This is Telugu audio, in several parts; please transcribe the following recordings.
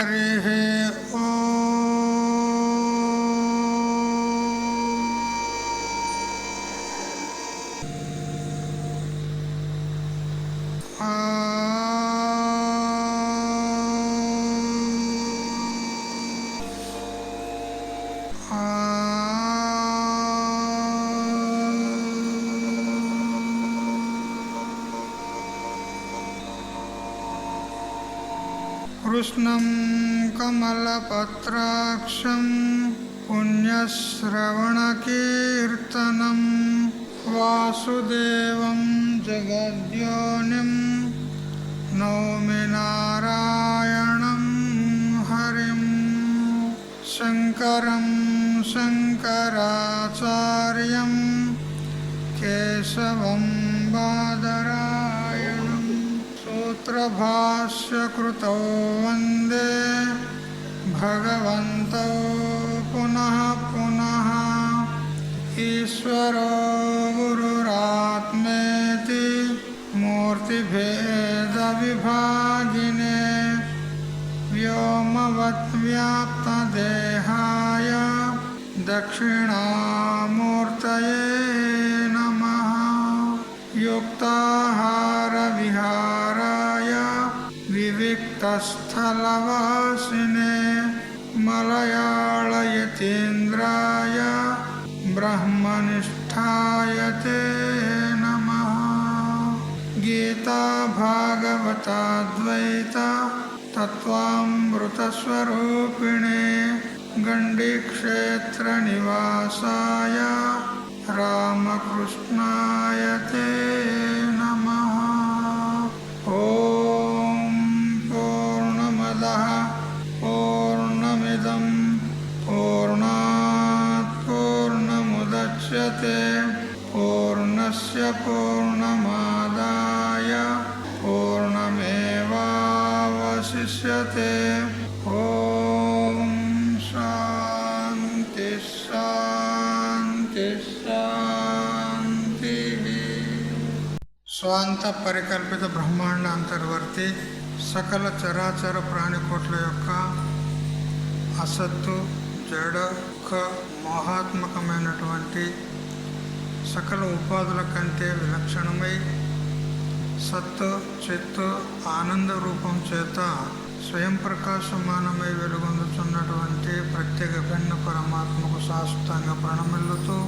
हरिः कृष्णं कमलपत्राक्षं पुण्यश्रवणकीर्तनं वासुदेवं जगद्योनिं नौमि नारायणं हरिं शङ्करं शङ्कराचार्यं केशवं बादरायणं सूत्रभाष्यकृतौ वन्दे भगवन्तौ पुनः पुनः ईश्वरो गुरुरात्मेति मूर्तिभेदविभागिने व्योमवद्व्याप्तदेहाय दक्षिणामूर्तये नमः। युक्ताहारविहाराय विविक्तस्थलवासिने मलयाळयतीन्द्राय ब्रह्मनिष्ठाय ते नमः। गीता भागवताद्वैत तत्त्वामृतस्वरूपिणे गण्डीक्षेत्रनिवासाय रामकृष्णाय ते नमः। ॐ पूर्णमदः पूर्णमिदं पूर्णात् पूर्णमुदच्यते पूर्णस्य पूर्णमादाय पूर्णमेवावशिष्यते। ॐ शान्ति शान्ति शान्तिः। స్వాంత పరికల్పిత బ్రహ్మాండ అంతర్వర్తి సకల చరాచర ప్రాణికోట్ల యొక్క అసత్తు జడ మోహాత్మకమైనటువంటి సకల ఉపాధుల కంటే విలక్షణమై సత్తు చిత్తు ఆనంద రూపం చేత స్వయం ప్రకాశమానమై వెలుగొందుతున్నటువంటి ప్రత్యేక భిన్న పరమాత్మకు శాశ్వతంగా ప్రణమిల్లుతూ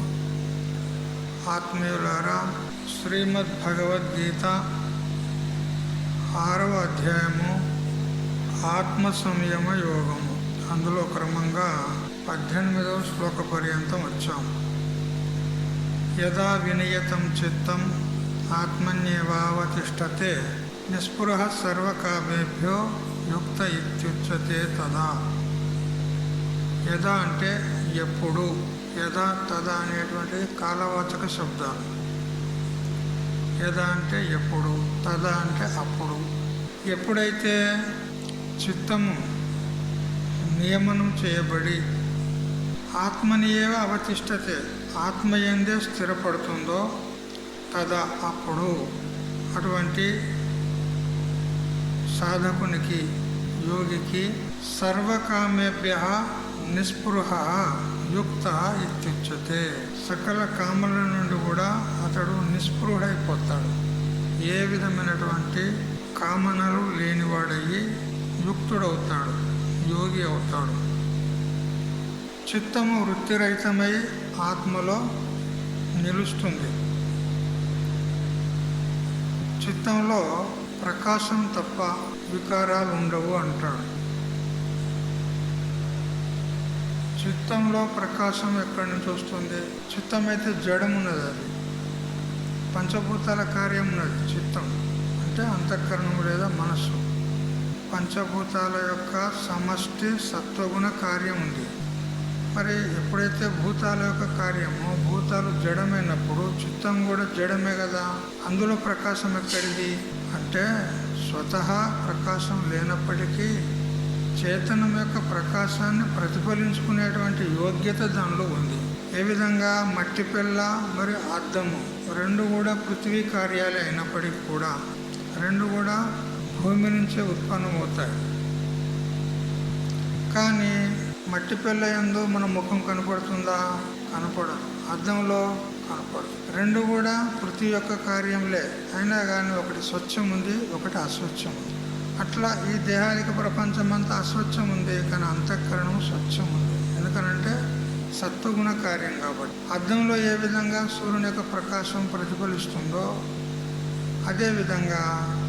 ఆత్మీయులారా, శ్రీమద్ భగవద్గీత 6వ అధ్యాయము ఆత్మ సంయమ యోగము, అందులో క్రమంగా 18వ శ్లోక పర్యంతం వచ్చాము. యదా వినియతం చిత్తం ఆత్మన్యేవావతిష్టతే నిస్పృహ సర్వకామేభ్యో యుక్త ఇత్యుచ్యతే తదా. యదా అంటే ఎప్పుడు, యదా తదా అనేటువంటి కాలవాచక శబ్దాలు. యదా అంటే ఎప్పుడు, తదా అంటే అప్పుడు. ఎప్పుడైతే చిత్తము నియమనం చేయబడి ఆత్మనియేవ అవతిష్టతే ఆత్మయందే స్థిరపడుతుందో తదా అప్పుడు అటువంటి సాధకునికి యోగికి సర్వకామేభ్య నిస్పృహ యుక్త ఇత్యుచ్యతే. సకల కామల నుండి కూడా అతడు నిస్పృహైపోతాడు. ఏ విధమైనటువంటి కామనలు లేనివాడయ్యి యుక్తుడవుతాడు, యోగి అవుతాడు. చిత్తము వృత్తిరహితమై ఆత్మలో నిలుస్తుంది. చిత్తంలో ప్రకాశం తప్ప వికారాలు ఉండవు అంటాడు. చిత్తంలో ప్రకాశం ఎక్కడి నుంచి వస్తుంది? చిత్తం అయితే జడమున్నది, అది పంచభూతాల కార్యం ఉన్నది. చిత్తం అంటే అంతఃకరణం లేదా మనస్సు. పంచభూతాల యొక్క సమష్టి సత్వగుణ కార్యం ఉంది. మరి ఎప్పుడైతే భూతాల యొక్క కార్యమో, భూతాలు జడమైనప్పుడు చిత్తం కూడా జడమే కదా. అందులో ప్రకాశం ఎక్కడిది అంటే స్వతహా ప్రకాశం లేనప్పటికీ చేతనం యొక్క ప్రకాశాన్ని ప్రతిఫలించుకునేటువంటి యోగ్యత దానిలో ఉంది. ఏ విధంగా మట్టి పిల్ల మరియు అద్దము రెండు కూడా పృథ్వీ కార్యాలే అయినప్పటికీ కూడా రెండు కూడా భూమి నుంచే ఉత్పన్నమవుతాయి. కానీ మట్టి పిల్ల యందు మన ముఖం కనపడుతుందా? కనపడదు. అద్దంలో కనపడదు. రెండు కూడా పృథ్వీ యొక్క కార్యంలే. అయినా కానీ ఒకటి స్వచ్ఛం ఉంది, ఒకటి అస్వచ్ఛం ఉంది. అట్లా ఈ దేహాదిక ప్రపంచం అంతా అస్వచ్ఛం ఉంది, కానీ అంతఃకరణం స్వచ్ఛం ఉంది. ఎందుకనంటే సత్వగుణ కార్యం కాబట్టి. అద్దంలో ఏ విధంగా సూర్యుని యొక్క ప్రకాశం ప్రతిఫలిస్తుందో అదేవిధంగా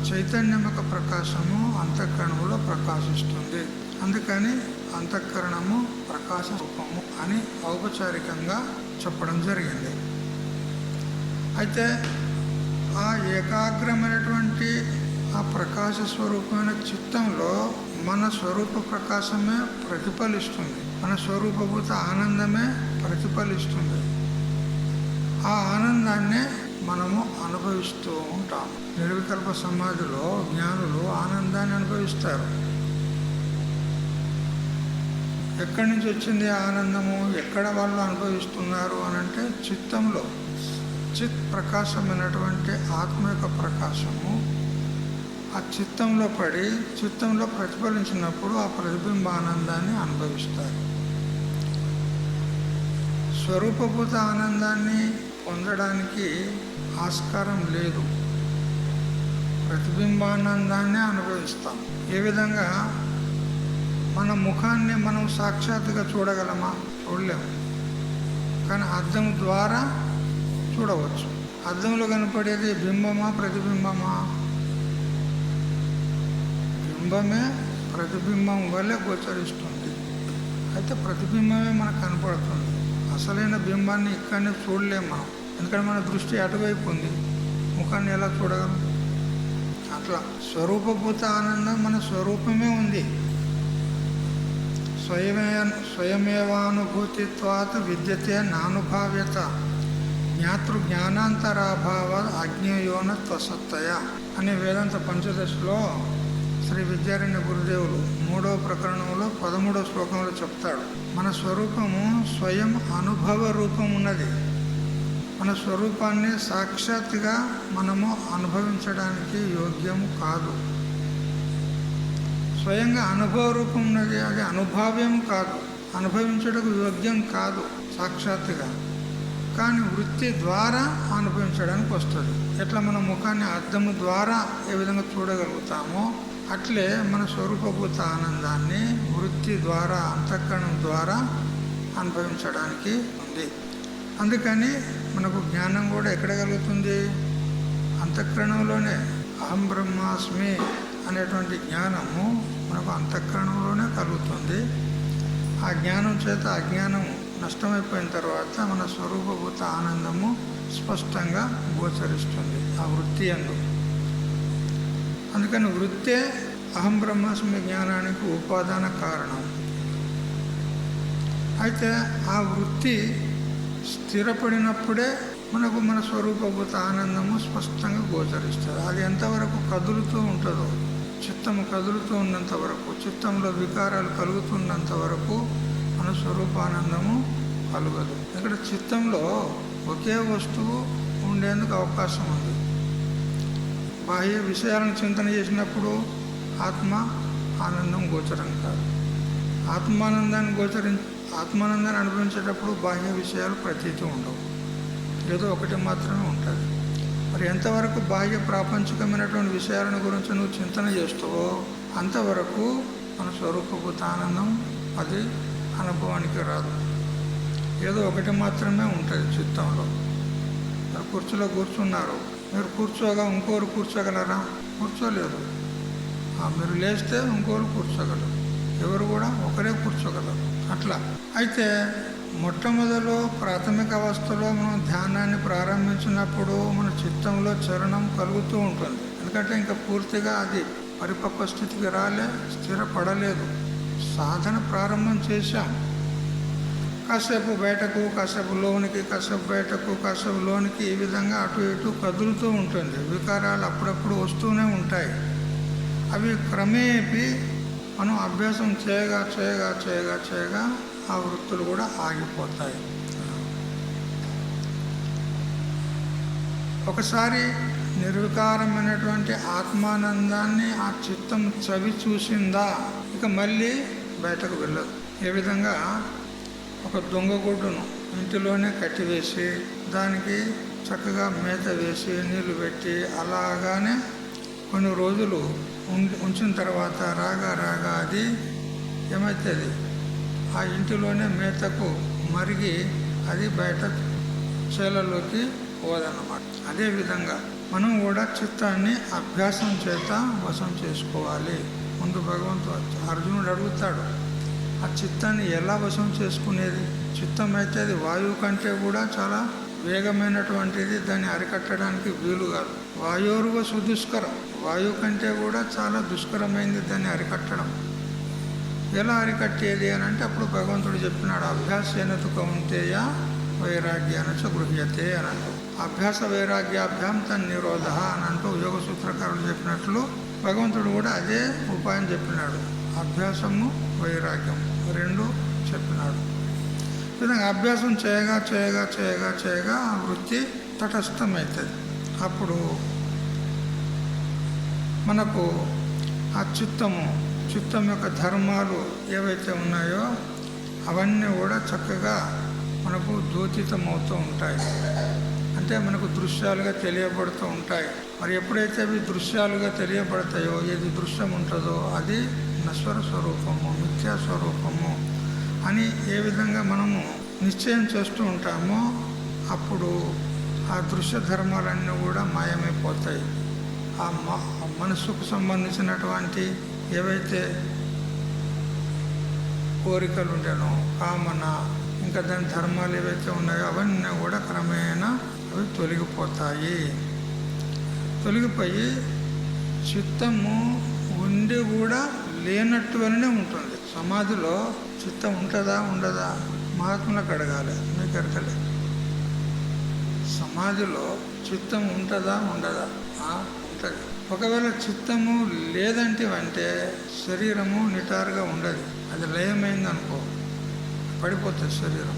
చైతన్యం యొక్క ప్రకాశము అంతఃకరణంలో ప్రకాశిస్తుంది. అందుకని అంతఃకరణము ప్రకాశ రూపము అని ఔపచారికంగా చెప్పడం జరిగింది. అయితే ఆ ఏకాగ్రమైనటువంటి ఆ ప్రకాశ స్వరూపమైన చిత్తంలో మన స్వరూప ప్రకాశమే ప్రతిఫలిస్తుంది, మన స్వరూపభూత ఆనందమే ప్రతిఫలిస్తుంది. ఆ ఆనందాన్నే మనము అనుభవిస్తూ ఉంటాం. నిర్వికల్ప సమాధిలో జ్ఞానులు ఆనందాన్ని అనుభవిస్తారు. ఎక్కడి నుంచి వచ్చింది ఆనందము? ఎక్కడ వాళ్ళు అనుభవిస్తున్నారు అని అంటే చిత్తంలో. చిత్ ప్రకాశమైనటువంటి ఆత్మ యొక్క ప్రకాశము ఆ చిత్తంలో పడి చిత్తంలో ప్రతిఫలించినప్పుడు ఆ ప్రతిబింబ ఆనందాన్ని అనుభవిస్తారు. స్వరూపభూత ఆనందాన్ని పొందడానికి ఆస్కారం లేదు, ప్రతిబింబానందాన్ని అనుభవిస్తాం. ఏ విధంగా మన ముఖాన్ని మనం సాక్షాత్తుగా చూడగలమా? చూడలేము. కానీ అద్దం ద్వారా చూడవచ్చు. అద్దంలో కనపడేది బింబమా ప్రతిబింబమా? బింబమే ప్రతిబింబం వల్లే గోచరిస్తుంది. అయితే ప్రతిబింబమే మనకు కనపడుతుంది. అసలైన బింబాన్ని ఇక్కడనే చూడలేము మనం, ఎందుకంటే మన దృష్టి అటువైపు ఉంది. ముఖాన్ని ఎలా చూడగలం? అట్లా స్వరూపభూత ఆనందం మన స్వరూపమే ఉంది. స్వయమేవానుభూతిత్వాత్ విద్యతే నానుభావ్యత జ్ఞాతృజ్ఞానాంతరాభావ అజ్ఞేయోన త్వసత్తయ అనే వేదాంత పంచదశలో శ్రీ విద్యారణ్య గురుదేవులు 3వ ప్రకరణంలో 13వ శ్లోకంలో చెప్తాడు. మన స్వరూపము స్వయం అనుభవ రూపం ఉన్నది. మన స్వరూపాన్ని సాక్షాత్తుగా మనము అనుభవించడానికి యోగ్యము కాదు. స్వయంగా అనుభవ రూపం ఉన్నది, అది అనుభావ్యం కాదు, అనుభవించడానికి యోగ్యం కాదు సాక్షాత్తుగా. కానీ వృత్తి ద్వారా అనుభవించడానికి వస్తుంది. ఎట్లా మన ముఖాన్ని అద్దము ద్వారా ఏ విధంగా చూడగలుగుతామో అట్లే మన స్వరూపభూత ఆనందాన్ని వృత్తి ద్వారా అంతఃకరణం ద్వారా అనుభవించడానికి ఉంది. అందుకని మనకు జ్ఞానం కూడా ఎక్కడ కలుగుతుంది? అంతఃకరణంలోనే. అహం బ్రహ్మాస్మి అనేటువంటి జ్ఞానము మనకు అంతఃకరణంలోనే కలుగుతుంది. ఆ జ్ఞానం చేత అజ్ఞానం నష్టమైపోయిన తర్వాత మన స్వరూపభూత ఆనందము స్పష్టంగా గోచరిస్తుంది ఆ వృత్తి యందు. అందుకని వృత్తే అహం బ్రహ్మాస్మి జ్ఞానానికి ఉపాదాన కారణం. అయితే ఆ వృత్తి స్థిరపడినప్పుడే మనకు మన స్వరూపభూత ఆనందము స్పష్టంగా గోచరిస్తుంది. అది ఎంతవరకు కదులుతూ ఉంటుందో, చిత్తము కదులుతూ ఉన్నంత వరకు, చిత్తంలో వికారాలు కలుగుతున్నంత వరకు మన స్వరూపానందము కలుగదు. ఇక్కడ చిత్తంలో ఒకే వస్తువు ఉండేందుకు అవకాశం ఉంది. బాహ్య విషయాలను చింతన చేసినప్పుడు ఆత్మ ఆనందం గోచరం కాదు. ఆత్మానందాన్ని అనుభవించేటప్పుడు బాహ్య విషయాలు ప్రతీతి ఉండవు, ఏదో ఒకటి మాత్రమే ఉంటుంది. మరి ఎంతవరకు బాహ్య ప్రాపంచికమైనటువంటి విషయాలను గురించి నువ్వు చింతన చేస్తావో అంతవరకు మన స్వరూపభూత ఆనందం అది అనుభవానికి రాదు. ఏదో ఒకటి మాత్రమే ఉంటుంది చిత్తంలో. మీరు కుర్చీలో కూర్చున్నారు, మీరు కూర్చోగా ఇంకోరు కూర్చోగలరా? కూర్చోలేరు. మీరు లేస్తే ఇంకోరు కూర్చోగలరు, ఎవరు కూడా ఒకరే కూర్చోగలరు. అట్లా అయితే మొట్టమొదలు ప్రాథమిక అవస్థలో మనం ధ్యానాన్ని ప్రారంభించినప్పుడు మన చిత్తంలో చరణం కలుగుతూ ఉంటుంది. ఎందుకంటే ఇంకా పూర్తిగా అది పరిపక్వ స్థితికి రాలే, స్థిరపడలేదు. సాధన ప్రారంభం చేశాం. కాసేపు బయటకు, కాసేపు లోనికి, కాసేపు బయటకు, కాసేపు లోనికి, ఈ విధంగా అటు ఇటు కదులుతూ ఉంటుంది. వికారాలు అప్పుడప్పుడు వస్తూనే ఉంటాయి. అవి క్రమేపీ మనం అభ్యాసం చేయగా చేయగా చేయగా చేయగా ఆ వృత్తులు కూడా ఆగిపోతాయి. ఒకసారి నిర్వికారమైనటువంటి ఆత్మానందాన్ని ఆ చిత్తం చవి చూసిందా, ఇక మళ్ళీ బయటకు వెళ్ళదు. ఏ విధంగా ఒక దొంగగుడ్డును ఇంటిలోనే కట్టివేసి దానికి చక్కగా మేత వేసి నీళ్లు పెట్టి అలాగానే కొన్ని రోజులు ఉంచిన తర్వాత రాగా అది ఏమవుతుంది, ఆ ఇంటిలోనే మేతకు మరిగి అది బయట చేలలోకి పోదన్నమాట. అదేవిధంగా మనం కూడా చిత్తాన్ని అభ్యాసం చేత వశం చేసుకోవాలి. ముందు భగవంతుడు అర్జునుడు అడుగుతాడు, ఆ చిత్తాన్ని ఎలా వశం చేసుకునేది? చిత్తం అయితే అది వాయువు కంటే కూడా చాలా వేగమైనటువంటిది, దాన్ని అరికట్టడానికి వీలు కాదు. వాయువుగా సుదుష్కరం, వాయువు కంటే కూడా చాలా దుష్కరమైంది దాన్ని అరికట్టడం. ఎలా అరికట్టేది అని అంటే అప్పుడు భగవంతుడు చెప్పినాడు, అభ్యాసేనతు కౌంతేయ వైరాగ్యాన చ గృహ్యతే అని అంటూ, అభ్యాస వైరాగ్యాభ్యాం తన్నిరోధ అని అంటూ యోగ సూత్రకారులు చెప్పినట్లు భగవంతుడు కూడా అదే ఉపాయం చెప్పినాడు. అభ్యాసము వైరాగ్యం రెండు చెప్పినాడు. ఈ విధంగా అభ్యాసం చేయగా చేయగా చేయగా చేయగా ఆ వృత్తి తటస్థమవుతుంది. అప్పుడు మనకు ఆ చిత్తం యొక్క ధర్మాలు ఏవైతే ఉన్నాయో అవన్నీ కూడా చక్కగా మనకు ద్యోతితమవుతూ ఉంటాయి. అంటే మనకు దృశ్యాలుగా తెలియబడుతూ ఉంటాయి. మరి ఎప్పుడైతే అవి దృశ్యాలుగా తెలియబడతాయో, ఏది దృశ్యం ఉంటుందో అది నశ్వర స్వరూపము, మిథ్యా స్వరూపము అని ఏ విధంగా మనము నిశ్చయం చేస్తూ ఉంటామో అప్పుడు ఆ దృశ్య ధర్మాలన్నీ కూడా మాయమైపోతాయి. ఆ మనస్సుకు సంబంధించినటువంటి ఏవైతే కోరికలు ఉండేనో, కామన, ఇంకా దాని ధర్మాలు ఏవైతే ఉన్నాయో అవన్నీ కూడా క్రమేణా అవి తొలగిపోయి చిత్తము ఉండి కూడా లేనట్టుగానే ఉంటుంది. సమాధిలో చిత్తం ఉంటుందా ఉండదా? మహాత్ములకు అడగాలి, మీకు అడగలే. సమాధిలో చిత్తం ఉంటుందా ఉండదా? ఉంటుంది. ఒకవేళ చిత్తము లేదంటే శరీరము నిటారుగా ఉండదు. అది లయమైందనుకో పడిపోతుంది శరీరం.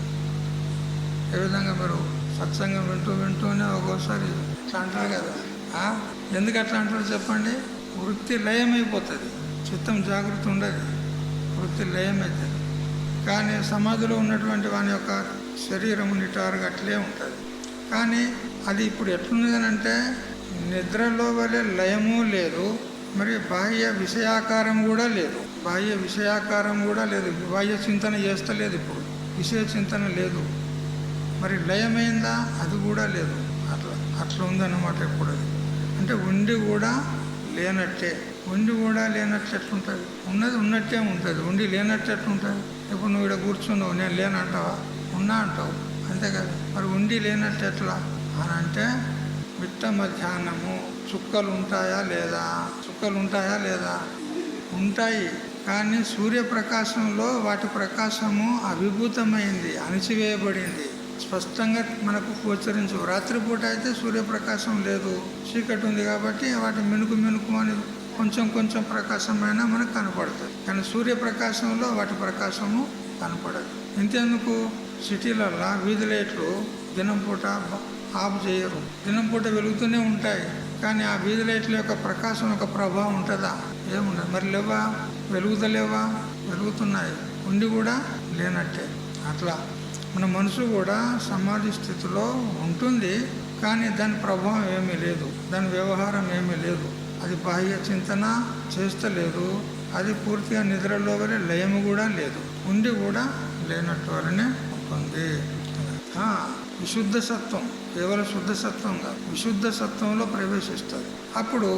ఏ విధంగా మీరు సత్సంగం వింటూనే ఒక్కోసారి అట్లా అంటారు కదా, ఎందుకు అట్లా అంటారు చెప్పండి? వృత్తి లయమైపోతుంది, చిత్తం జాగృతి ఉండదు, వృత్తి లయమవుతుంది. కానీ సమాధిలో ఉన్నటువంటి వాని యొక్క శరీరము నిటారుగా అట్లే ఉంటుంది. కానీ అది ఇప్పుడు ఎట్లున్నదనంటే నిద్రలో వలె లయము లేదు, మరి బాహ్య విషయాకారం కూడా లేదు. బాహ్య చింతన చేస్తలేదు, ఇప్పుడు విషయ చింతన లేదు. మరి లయమైందా? అది కూడా లేదు. అట్లా ఉందన్నమాట. ఇప్పుడు అది అంటే ఉండి కూడా లేనట్టే. ఎట్లుంటుంది? ఉన్నది ఉన్నట్టే ఉంటుంది, ఉండి లేనట్టే ఎట్లుంటుంది? ఇప్పుడు నువ్వు ఇక్కడ కూర్చున్నావు, నేను లేనంటావా? ఉన్నా అంటావు, అంతే కదా. మరి ఉండి లేనట్టు ఎట్లా అని అంటే మిట్ట మధ్యాహ్నము చుక్కలు ఉంటాయా లేదా? ఉంటాయి. కానీ సూర్యప్రకాశంలో వాటి ప్రకాశము అవిభూతమైంది, అణిచివేయబడింది, స్పష్టంగా మనకు గోచరించు. రాత్రిపూట అయితే సూర్యప్రకాశం లేదు, చీకటి ఉంది కాబట్టి వాటి మినుకు అని కొంచెం ప్రకాశమైనా మనకు కనపడుతుంది. కానీ సూర్యప్రకాశంలో వాటి ప్రకాశము కనపడదు. ఇంతెందుకు సిటీలల్లో వీధి లైట్లు దినం పూట ఆఫ్ చేయరు, దినం పూట వెలుగుతూనే ఉంటాయి. కానీ ఆ వీధి లైట్ల యొక్క ప్రకాశం యొక్క ప్రభావం ఉంటుందా? ఏముండదు. మరి లేవా? వెలుగుతున్నాయి, ఉండి కూడా లేనట్టే. అట్లా మన మనసు కూడా సమాధి స్థితిలో ఉంటుంది, కానీ దాని ప్రభావం ఏమీ లేదు, దాని వ్యవహారం ఏమీ లేదు. అది బాహ్య చింతన చేస్తలేదు, అది పూర్తిగా నిద్రలో వలె లయము కూడా లేదు, ఉండి కూడా లేనట్టు వలనే ఉంటుంది. విశుద్ధ సత్వం, కేవలం శుద్ధ సత్వం కాదు, విశుద్ధ సత్వంలో ప్రవేశిస్తుంది. అప్పుడు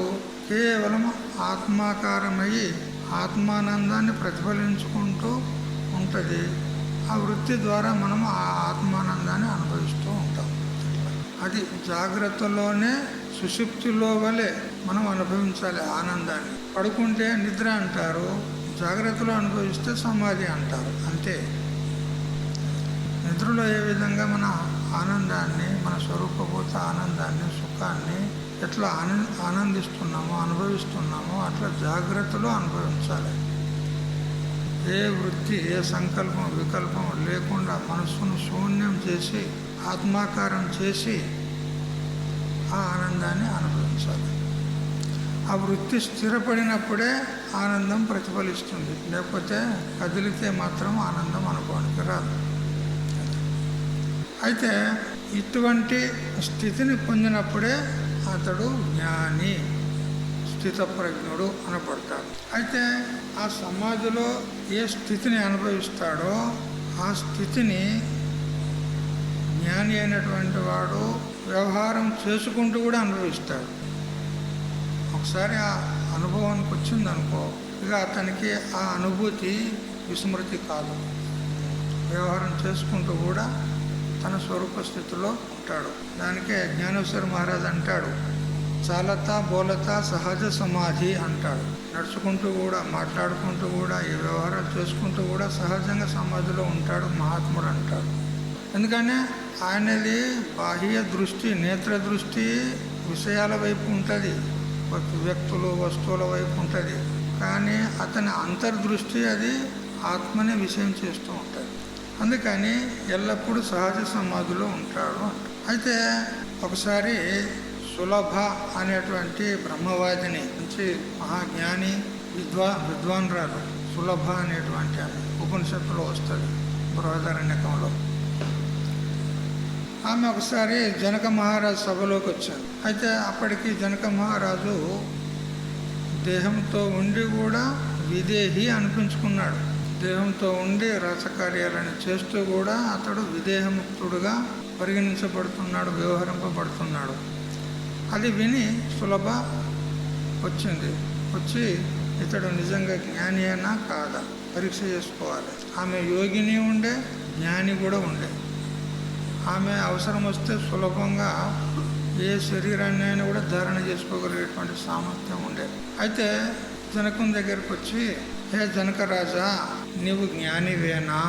కేవలం ఆత్మాకారమయ్యి ఆత్మానందాన్ని ప్రతిఫలించుకుంటూ ఉంటుంది. ఆ వృత్తి ద్వారా మనం ఆ ఆత్మానందాన్ని అనుభవిస్తూ ఉంటాం. అది జాగ్రత్తలోనే సుషుప్తిలో వలె మనం అనుభవించాలి ఆనందాన్ని. పడుకుంటే నిద్ర అంటారు, జాగ్రత్తలో అనుభవిస్తే సమాధి అంటారు. అంతే. నిద్రలో ఏ విధంగా మన ఆనందాన్ని, మన స్వరూపభూత ఆనందాన్ని, సుఖాన్ని ఎట్లా ఆనందిస్తున్నామో అనుభవిస్తున్నామో అట్లా జాగ్రత్తలో అనుభవించాలి. ఏ వృత్తి, ఏ సంకల్పం, వికల్పం లేకుండా మనస్సును శూన్యం చేసి ఆత్మాకారం చేసి ఆ ఆనందాన్ని అనుభవించాలి. ఆ వృత్తి స్థిరపడినప్పుడే ఆనందం ప్రతిఫలిస్తుంది, లేకపోతే కదిలితే మాత్రం ఆనందం అనుభవానికి రాదు. అయితే ఇటువంటి స్థితిని పొందినప్పుడే అతడు జ్ఞాని, స్థితప్రజ్ఞుడు అనబడతాడు. అయితే ఆ సమాధిలో ఏ స్థితిని అనుభవిస్తాడో ఆ స్థితిని జ్ఞాని అయినటువంటి వాడు వ్యవహారం చేసుకుంటూ కూడా అనుభవిస్తాడు. ఒకసారి ఆ అనుభవానికి వచ్చిందనుకో, ఇక అతనికి ఆ అనుభూతి విస్మృతి కాదు. వ్యవహారం చేసుకుంటూ కూడా తన స్వరూప స్థితిలో ఉంటాడు. దానికే జ్ఞానేశ్వర మహారాజ్ అంటాడు, చాలతా బోలతా సహజ సమాధి అంటాడు. నడుచుకుంటూ కూడా, మాట్లాడుకుంటూ కూడా, ఈ వ్యవహారాలు చేసుకుంటూ కూడా సహజంగా సమాధిలో ఉంటాడు మహాత్ముడు అంటాడు. ఎందుకని ఆయనది బాహ్య దృష్టి, నేత్ర దృష్టి విషయాల వైపు ఉంటుంది, వ్యక్తులు వస్తువుల వైపు ఉంటుంది. కానీ అతని అంతర్దృష్టి అది ఆత్మనే విషయం చేస్తూ ఉంటుంది. అందుకని ఎల్లప్పుడూ సహజ సమాధిలో ఉంటాడు. అయితే ఒకసారి సులభ అనేటువంటి బ్రహ్మవాదిని, మంచి మహాజ్ఞాని, విద్వాన్రాలు సులభ అనేటువంటి ఆమె ఉపనిషత్తులో వస్తుంది, బృహదారణ్యకంలో. ఆమె ఒకసారి జనక మహారాజు సభలోకి వచ్చారు. అయితే అప్పటికి జనక మహారాజు దేహంతో ఉండి కూడా విదేహి అనిపించుకున్నాడు. దేహంతో ఉండి రాసకార్యాలను చేస్తూ కూడా అతడు విదేహముక్తుడుగా పరిగణించబడుతున్నాడు, వ్యవహరింపబడుతున్నాడు. అది విని సులభ వచ్చింది. వచ్చి ఇతడు నిజంగా జ్ఞాని అయినా కాదా పరీక్ష చేసుకోవాలి. ఆమె యోగిని ఉండే, జ్ఞాని కూడా ఉండే. ఆమె అవసరం వస్తే సులభంగా ఏ శరీరాన్ని అయినా కూడా ధారణ చేసుకోగలిగేటువంటి సామర్థ్యం ఉండే. అయితే జనకుని దగ్గరికి వచ్చి, హే జనక రాజా, నీవు జ్ఞానివేనా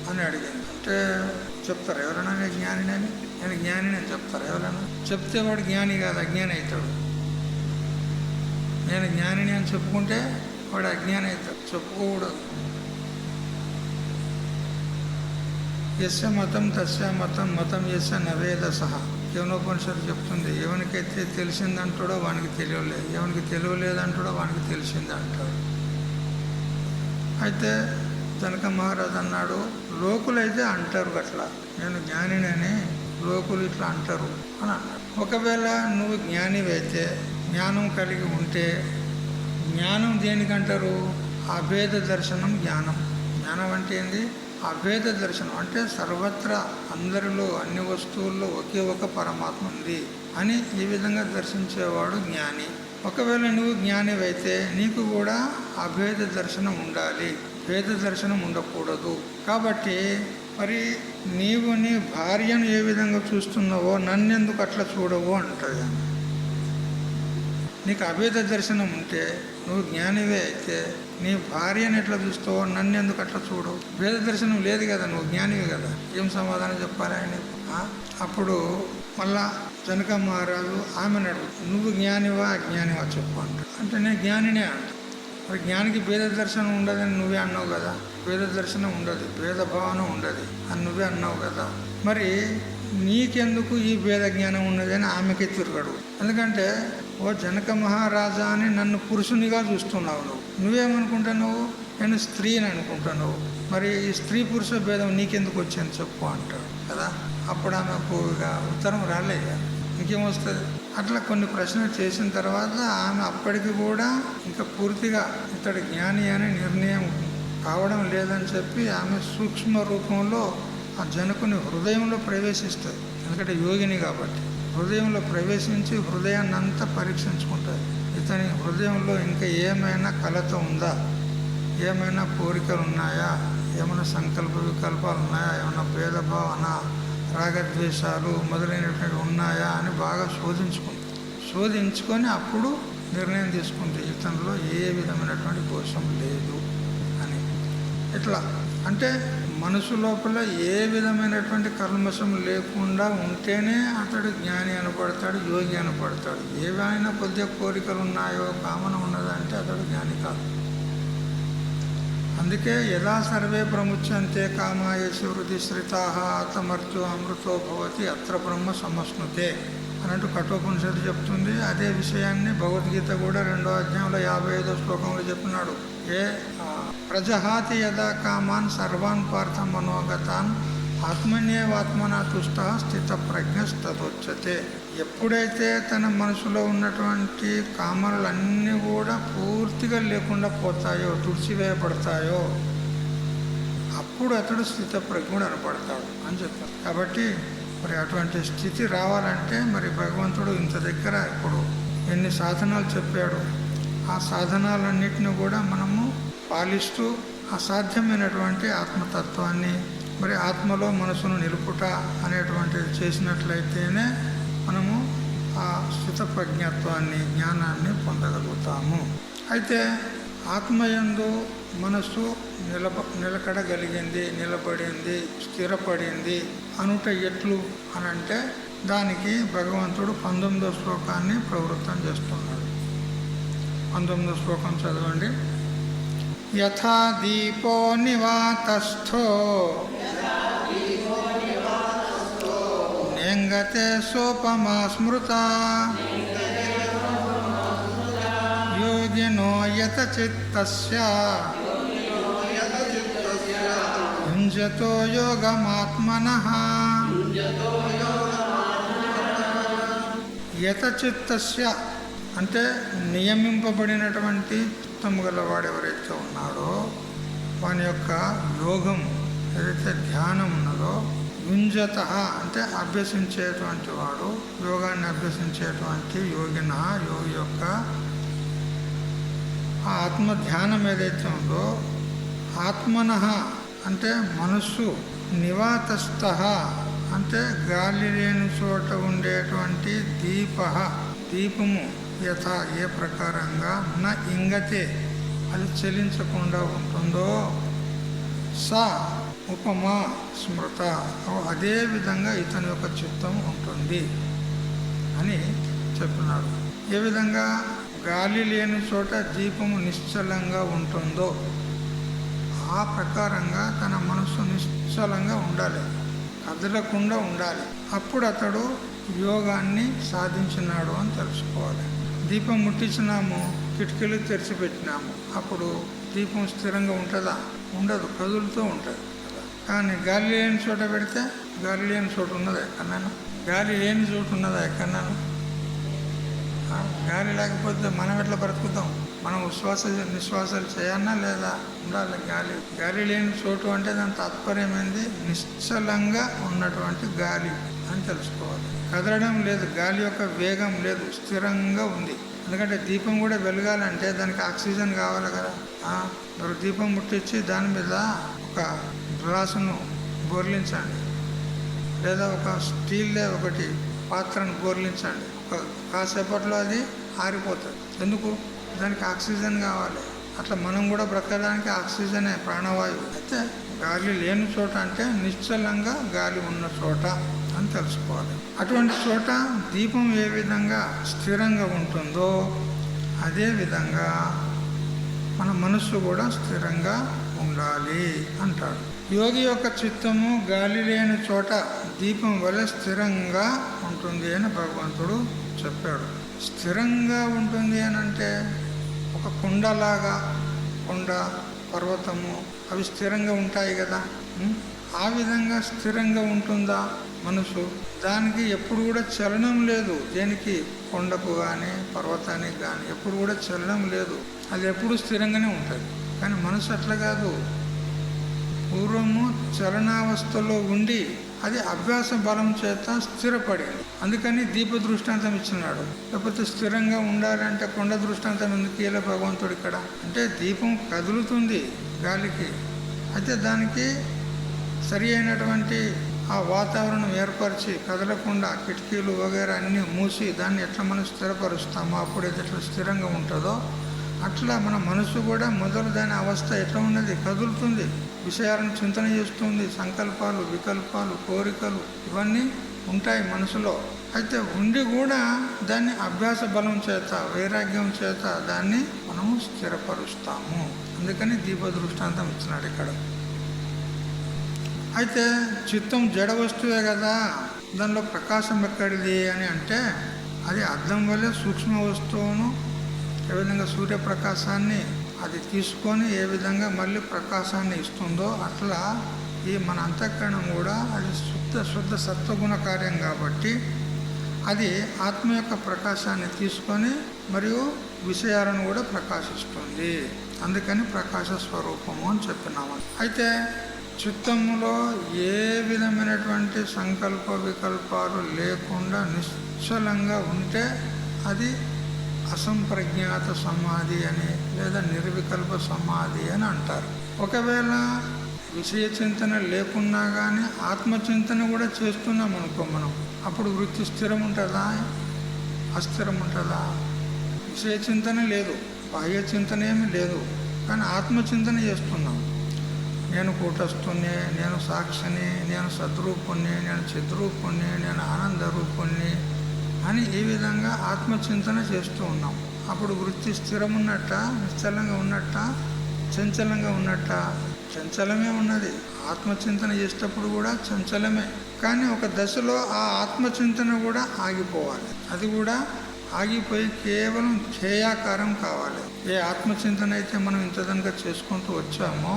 అని అడిగింది. అంటే చెప్తారు ఎవరైనా నేను జ్ఞానినని, నేను జ్ఞాని అని చెప్తారు ఎవరైనా? చెప్తే వాడు జ్ఞాని కాదు, అజ్ఞాని అవుతాడు. నేను జ్ఞానిని అని చెప్పుకుంటే వాడు అజ్ఞాని అవుతాడు, చెప్పుకోకూడదు. యస్య మతం తస్య మతం మతం యస్య నవేద సహా. కేవనోపనిషత్తు చెప్తుంది, ఎవరికైతే తెలిసిందంటాడో వానికి తెలియలేదు, ఎవరికి తెలియలేదంటాడో వానికి తెలిసిందంటాడు. అయితే జనక మహారాజు అన్నాడు, లోకులైతే అంటారు అట్లా, నేను జ్ఞానినని లోకులు ఇట్లా అంటారు అని అన్నాడు. ఒకవేళ నువ్వు జ్ఞానివైతే, జ్ఞానం కలిగి ఉంటే, జ్ఞానం దేనికంటారు? అభేద దర్శనం జ్ఞానం. జ్ఞానం అంటే ఏంది? అభేద దర్శనం అంటే సర్వత్రా అందరిలో అన్ని వస్తువుల్లో ఒకే ఒక పరమాత్మ ఉంది అని ఈ విధంగా దర్శించేవాడు జ్ఞాని. ఒకవేళ నువ్వు జ్ఞానివైతే నీకు కూడా అభేద దర్శనం ఉండాలి, భేద దర్శనం ఉండకూడదు. కాబట్టి మరి నీవు నీ భార్యను ఏ విధంగా చూస్తున్నావో నన్నెందుకు అట్లా చూడవు అంటుంది. నీకు అభేద దర్శనం ఉంటే, నువ్వు జ్ఞానివే అయితే నీ భార్యను ఎట్లా చూస్తావో నన్నెందుకు అట్లా చూడవు? భేద దర్శనం లేదు కదా, నువ్వు జ్ఞానివి కదా, ఏం సమాధానం చెప్పాలి ఆయన? అప్పుడు మళ్ళా జనక మహారాజు ఆమెను అడుగు, నువ్వు జ్ఞానివా అజ్ఞానివా చెప్పు అంటాడు. అంటే నేను జ్ఞానినే అంట. మరి జ్ఞానికి భేద దర్శనం ఉండదని నువ్వే అన్నావు కదా. భేద దర్శనం ఉండదు, భేదభావన ఉండదు అని నువ్వే అన్నావు కదా. మరి నీకెందుకు ఈ భేద జ్ఞానం ఉన్నది అని ఆమెకి తిరగడు. ఎందుకంటే ఓ జనక మహారాజా అని నన్ను పురుషునిగా చూస్తున్నావు, నువ్వేమనుకుంటున్నావు? నేను స్త్రీని అనుకుంటున్నావు. మరి ఈ స్త్రీ పురుష భేదం నీకెందుకు వచ్చింది చెప్పు అంటాడు కదా. అప్పుడు ఆమెకు ఇక ఉత్తరం రాలేదు, ఇంకేమొస్తుంది? అట్లా కొన్ని ప్రశ్నలు చేసిన తర్వాత ఆమె అప్పటికి కూడా ఇంకా పూర్తిగా ఇతడు జ్ఞాని అని నిర్ణయం కావడం లేదని చెప్పి ఆమె సూక్ష్మ రూపంలో ఆ జనకుని హృదయంలో ప్రవేశిస్తుంది. ఎందుకంటే యోగిని కాబట్టి హృదయంలో ప్రవేశించి హృదయాన్ని అంతా పరీక్షించుకుంటుంది. ఇతని హృదయంలో ఇంకా ఏమైనా కలత ఉందా, ఏమైనా కోరికలు ఉన్నాయా, ఏమైనా సంకల్ప వికల్పాలు ఉన్నాయా, ఏమైనా భేదభావన, రాగద్వేషాలు మొదలైనటువంటి ఉన్నాయా అని బాగా శోధించుకొని అప్పుడు నిర్ణయం తీసుకుంటే ఇతనిలో ఏ విధమైనటువంటి దోషం లేదు అని. ఇట్లా అంటే మనసు లోపల ఏ విధమైనటువంటి కల్మషం లేకుండా ఉంటేనే అతడు జ్ఞాని అనపడతాడు, యోగి అనపడతాడు. ఏవైనా కొద్దిగా కోరికలు ఉన్నాయో, కామన ఉన్నదంటే అతడు జ్ఞాని కాదు. అందుకే యదా సర్వే ప్రముచ్యంతే కామాయేషు హృది శ్రితాః ఆత్మర్త్యో అమృతో భవతి అత్ర బ్రహ్మ సమశ్నుతే అన్నట్టు కఠోపనిషత్తు చెప్తుంది. అదే విషయాన్ని భగవద్గీత కూడా 2వ అధ్యాయంలో 55వ శ్లోకంలో చెప్పినాడు. ప్రజహాతి యదా కామాన్ సర్వాన్ పార్థ మనోగతాన్ ఆత్మన్యేవాత్మనా తుష్ట స్థిత ప్రజ్ఞస్తదోచ్యతే. ఎప్పుడైతే తన మనసులో ఉన్నటువంటి కామనలన్నీ కూడా పూర్తిగా లేకుండా పోతాయో, తుడిచివేయబడతాయో, అప్పుడు అతడు స్థిత ప్రజ్ఞుడు అనపడతాడు అని చెప్తారు. కాబట్టి మరి అటువంటి స్థితి రావాలంటే మరి భగవంతుడు ఇంత దగ్గర ఇప్పుడు ఎన్ని సాధనాలు చెప్పాడు. ఆ సాధనాలన్నిటిని కూడా మనము పాలిస్తూ అసాధ్యమైనటువంటి ఆత్మతత్వాన్ని, మరి ఆత్మలో మనసును నిలుపుట అనేటువంటిది చేసినట్లయితేనే మనము ఆ స్థిత ప్రజ్ఞత్వాన్ని, జ్ఞానాన్ని పొందగలుగుతాము. అయితే ఆత్మయందు మనస్సు నిలకడగలిగింది, నిలబడింది, స్థిరపడింది అనుట ఎట్లు అనంటే దానికి భగవంతుడు 19వ శ్లోకాన్ని ప్రవృత్తం చేస్తున్నాడు. 19వ శ్లోకం చదవండి. యథా దీపో నివాతస్థో నేంగతే సోపమా స్మృత యోగినో యత చిత్తస్య యుంజతో యోగమాత్మనః. యత చిత్తస్య అంటే నియమింపబడినటువంటి చిత్తము గలవాడు ఎవరైతే ఉన్నాడో వాని యొక్క యోగం ఏదైతే ధ్యానం ఉన్నదో, యుంజత అంటే అభ్యసించేటువంటి వాడు, యోగాన్ని అభ్యసించేటువంటి యోగిన, యోగి యొక్క ఆ ఆత్మ ధ్యానం ఏదైతే ఉందో, ఆత్మనః అంటే మనస్సు, నివాతస్థ అంటే గాలి లేని చోట ఉండేటువంటి దీపము యథా ఏ ప్రకారంగా నా ఇంగతే అది చెలించకుండా ఉంటుందో, సా ఉపమా స్మృత అదే విధంగా ఇతని యొక్క చిత్తం ఉంటుంది అని చెప్పినాడు. ఏ విధంగా గాలి లేని చోట దీపము నిశ్చలంగా ఉంటుందో ఆ ప్రకారంగా తన మనసు నిశ్చలంగా ఉండాలి, కదలకుండా ఉండాలి. అప్పుడు అతడు యోగాన్ని సాధించినాడు అని తెలుసుకోవాలి. దీపం ముట్టించినాము, కిటికీలు తెరిచిపెట్టినాము, అప్పుడు దీపం స్థిరంగా ఉంటుందా? ఉండదు, కదులుతూ ఉంటుంది కదా. కానీ గాలి లేని చోట పెడితే గాలి లేని చోటు ఉన్నదా ఎక్కడైనా? గాలి లేని చోటు ఉన్నదా ఎక్కడైనా? గాలి లేకపోతే మనం ఎట్లా బ్రతుకుతాం? మనం నిశ్వాసాలు చేయాలన్నా లేదా? ఉండాలి గాలి. గాలి లేని చోటు అంటే దాని తాత్పర్యం ఏంది? నిశ్చలంగా ఉన్నటువంటి గాలి అని తెలుసుకోవాలి. కదలడం లేదు, గాలి యొక్క వేగం లేదు, స్థిరంగా ఉంది. ఎందుకంటే దీపం కూడా వెలగాలంటే దానికి ఆక్సిజన్ కావాలి కదా. మరి దీపం ముట్టించి దాని మీద ఒక గ్లాసును బోర్లించండి, లేదా ఒక స్టీల్దే ఒకటి పాత్రను బోర్లించండి. కాసేపట్లో అది ఆరిపోతుంది. ఎందుకు? దానికి ఆక్సిజన్ కావాలి. అట్లా మనం కూడా బ్రతకడానికి ఆక్సిజనే ప్రాణవాయువు. అయితే గాలి లేని చోట అంటే నిశ్చలంగా గాలి ఉన్న చోట అని తెలుసుకోవాలి. అటువంటి చోట దీపం ఏ విధంగా స్థిరంగా ఉంటుందో అదే విధంగా మన మనస్సు కూడా స్థిరంగా ఉండాలి అంటాడు. యోగి యొక్క చిత్తము గాలి లేని చోట దీపం వలె స్థిరంగా ఉంటుంది అని భగవంతుడు చెప్పాడు. స్థిరంగా ఉంటుంది అని అంటే ఒక కుండలాగా, కొండ, పర్వతము అవి స్థిరంగా ఉంటాయి కదా. ఆ విధంగా స్థిరంగా ఉంటుందా మనసు? దానికి ఎప్పుడు కూడా చలనం లేదు. దేనికి? కొండకు కానీ పర్వతానికి కానీ ఎప్పుడు కూడా చలనం లేదు. అది ఎప్పుడు స్థిరంగానే ఉంటుంది. కానీ మనసు అట్లా కాదు. పూర్వము చలనావస్థలో ఉండి అది అభ్యాస బలం చేత స్థిరపడింది. అందుకని దీప దృష్టాంతం ఇచ్చినాడు. లేకపోతే స్థిరంగా ఉండాలంటే కొండ దృష్టాంతం ఎందుకు ఇలా భగవంతుడు ఇక్కడ అంటే దీపం కదులుతుంది గాలికి. అయితే దానికి సరి అయినటువంటి ఆ వాతావరణం ఏర్పరిచి కదలకుండా కిటికీలు వగైరా అన్నీ మూసి దాన్ని ఎట్లా మనం స్థిరపరుస్తామో అప్పుడు అది ఎట్లా స్థిరంగా ఉంటుందో అట్లా మన మనసు కూడా మొదలు దాని అవస్థ ఎట్లా ఉన్నది? కదులుతుంది, విషయాలను చింతన చేస్తుంది, సంకల్పాలు, వికల్పాలు, కోరికలు ఇవన్నీ ఉంటాయి మనసులో. అయితే ఉండి కూడా దాన్ని అభ్యాస బలం చేత, వైరాగ్యం చేత దాన్ని మనము స్థిరపరుస్తాము. అందుకని దీప దృష్టాంతం ఇచ్చినాడు ఇక్కడ. అయితే చిత్తం జడ వస్తువే కదా, దానిలో ప్రకాశం ఎక్కడిది అని అంటే అది అద్దం వల్లే సూక్ష్మ వస్తువును ఏ విధంగా సూర్యప్రకాశాన్ని అది తీసుకొని ఏ విధంగా మళ్ళీ ప్రకాశాన్ని ఇస్తుందో అట్లా ఈ మన అంతఃకరణం కూడా అది శుద్ధ సత్వగుణ కార్యం కాబట్టి అది ఆత్మ యొక్క ప్రకాశాన్ని తీసుకొని మరియు విషయాలను కూడా ప్రకాశిస్తుంది. అందుకని ప్రకాశ స్వరూపము అని చెప్పినాము. అయితే చిత్తములో ఏ విధమైనటువంటి సంకల్ప వికల్పాలు లేకుండా నిశ్చలంగా ఉంటే అది అసంప్రజ్ఞాత సమాధి అని లేదా నిర్వికల్ప సమాధి అని అంటారు. ఒకవేళ విషయ చింతన లేకున్నా కానీ ఆత్మచింతన కూడా చేస్తున్నాం అనుకో మనం, అప్పుడు వృత్తి స్థిరం ఉంటుందా అస్థిరం ఉంటుందా? విషయ చింతన లేదు, బాహ్య చింతన ఏమీ లేదు, కానీ ఆత్మచింతన చేస్తున్నాం. నేను కూటస్థుని, నేను సాక్షిని, నేను సద్రూపుణ్ణి, నేను చిద్రూపుణ్ణి, నేను ఆనంద రూపుణ్ణి అని ఈ విధంగా ఆత్మచింతన చేస్తూ ఉన్నాం. అప్పుడు వృత్తి స్థిరం ఉన్నట్ట, నిశ్చలంగా ఉన్నట్ట, చంచలంగా ఉన్నట్ట? చంచలమే ఉన్నది. ఆత్మచింతన చేసేటప్పుడు కూడా చంచలమే, కానీ ఒక దశలో ఆ ఆత్మచింతన కూడా ఆగిపోవాలి. అది కూడా ఆగిపోయి కేవలం ధ్యేయాకారం కావాలి. ఏ ఆత్మచింతన అయితే మనం ఇంతదనగా చేసుకుంటూ వచ్చామో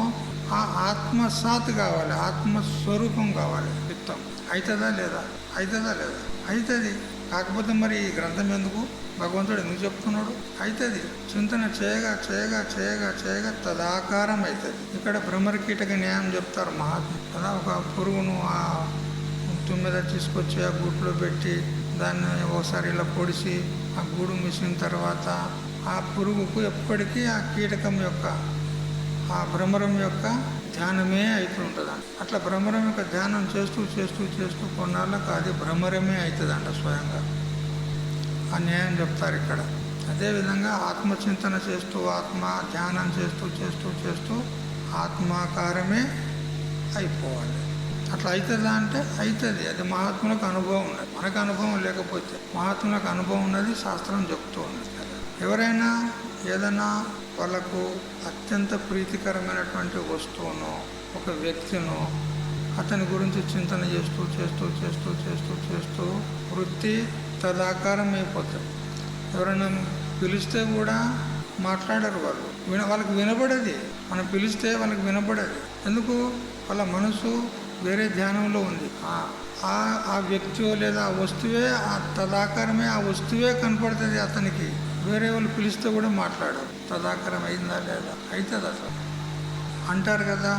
ఆ ఆత్మసాత్ కావాలి, ఆత్మస్వరూపం కావాలి. చిత్తం అవుతుందా లేదా? అవుతుందా లేదా? అవుతుంది. కాకపోతే మరి ఈ గ్రంథం ఎందుకు, భగవంతుడు ఎందుకు చెప్తున్నాడు? అవుతుంది. చింతన చేయగా చేయగా చేయగా చేయగా తదాకారం అవుతుంది. ఇక్కడ భ్రమరకీటక న్యాయం చెప్తారు మహాత్ములు కదా. ఒక పురుగును ఆ తుమ్మెద తీసుకొచ్చి ఆ గూట్లో పెట్టి దాన్ని ఒకసారి ఇలా పొడిచి ఆ గూడు మిసిన తర్వాత ఆ పురుగుకు ఎప్పటికీ ఆ కీటకం యొక్క ఆ భ్రమరం యొక్క ధ్యానమే అవుతుంటుంది. అట్లా భ్రమరం యొక్క ధ్యానం చేస్తూ చేస్తూ చేస్తూ కొన్నాళ్ళకు అది భ్రమరమే అవుతుందంట స్వయంగా. ఆ న్యాయం చెప్తారు ఇక్కడ. అదేవిధంగా ఆత్మచింతన చేస్తూ ఆత్మ ధ్యానం చేస్తూ చేస్తూ చేస్తూ ఆత్మాకారమే అయిపోవాలి. అట్లా అవుతుందా అంటే అవుతుంది. అది మహాత్ములకు అనుభవం ఉన్నది, మనకు అనుభవం లేకపోతే. మహాత్ములకు అనుభవం ఉన్నది, శాస్త్రం చెప్తూ ఉన్నది కదా. ఎవరైనా ఏదైనా వాళ్ళకు అత్యంత ప్రీతికరమైనటువంటి వస్తువును, ఒక వ్యక్తిను, అతని గురించి చింతన చేస్తూ చేస్తూ చేస్తూ చేస్తూ చేస్తూ వృత్తి తదాకారం అయిపోతుంది. ఎవరైనా పిలిస్తే కూడా మాట్లాడరు వాళ్ళు, వాళ్ళకి వినపడది. మనం పిలిస్తే వాళ్ళకి వినపడది. ఎందుకు? వాళ్ళ మనసు వేరే ధ్యానంలో ఉంది. ఆ వ్యక్తి లేదా ఆ వస్తువే, ఆ తదాకారమే ఆ వస్తువే కనపడుతుంది అతనికి. వేరే వాళ్ళు పిలిస్తే కూడా మాట్లాడరు. తదాకారం అయిందా లేదా? అవుతుంది అసలు అంటారు కదా.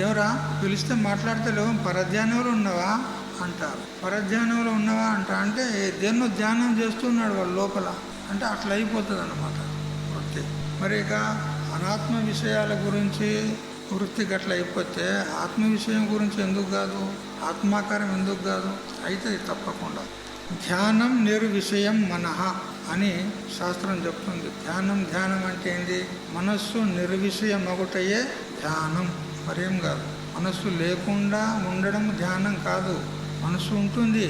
ఎవరా పిలిస్తే మాట్లాడతలేవు, పరధ్యానంలో ఉన్నవా అంటారు. పరధ్యానంలో ఉన్నవా అంటే దేన్నో ధ్యానం చేస్తున్నాడు వాళ్ళు లోపల అంటే అట్లా అయిపోతుంది అన్నమాట వృత్తి. మరి ఇక అనాత్మ విషయాల గురించి వృత్తి గట్ల అయిపోతే ఆత్మ విషయం గురించి ఎందుకు కాదు? ఆత్మాకారం ఎందుకు కాదు? అవుతుంది తప్పకుండా. ధ్యానం నిర్విషయం మనః అని శాస్త్రం చెప్తుంది. ధ్యానం అంటే ఏంది? మనస్సు నిర్విషయం ఒకటయ్యే ధ్యానం, మరేం కాదు. మనస్సు లేకుండా ఉండడం ధ్యానం కాదు. మనస్సు ఉంటుంది,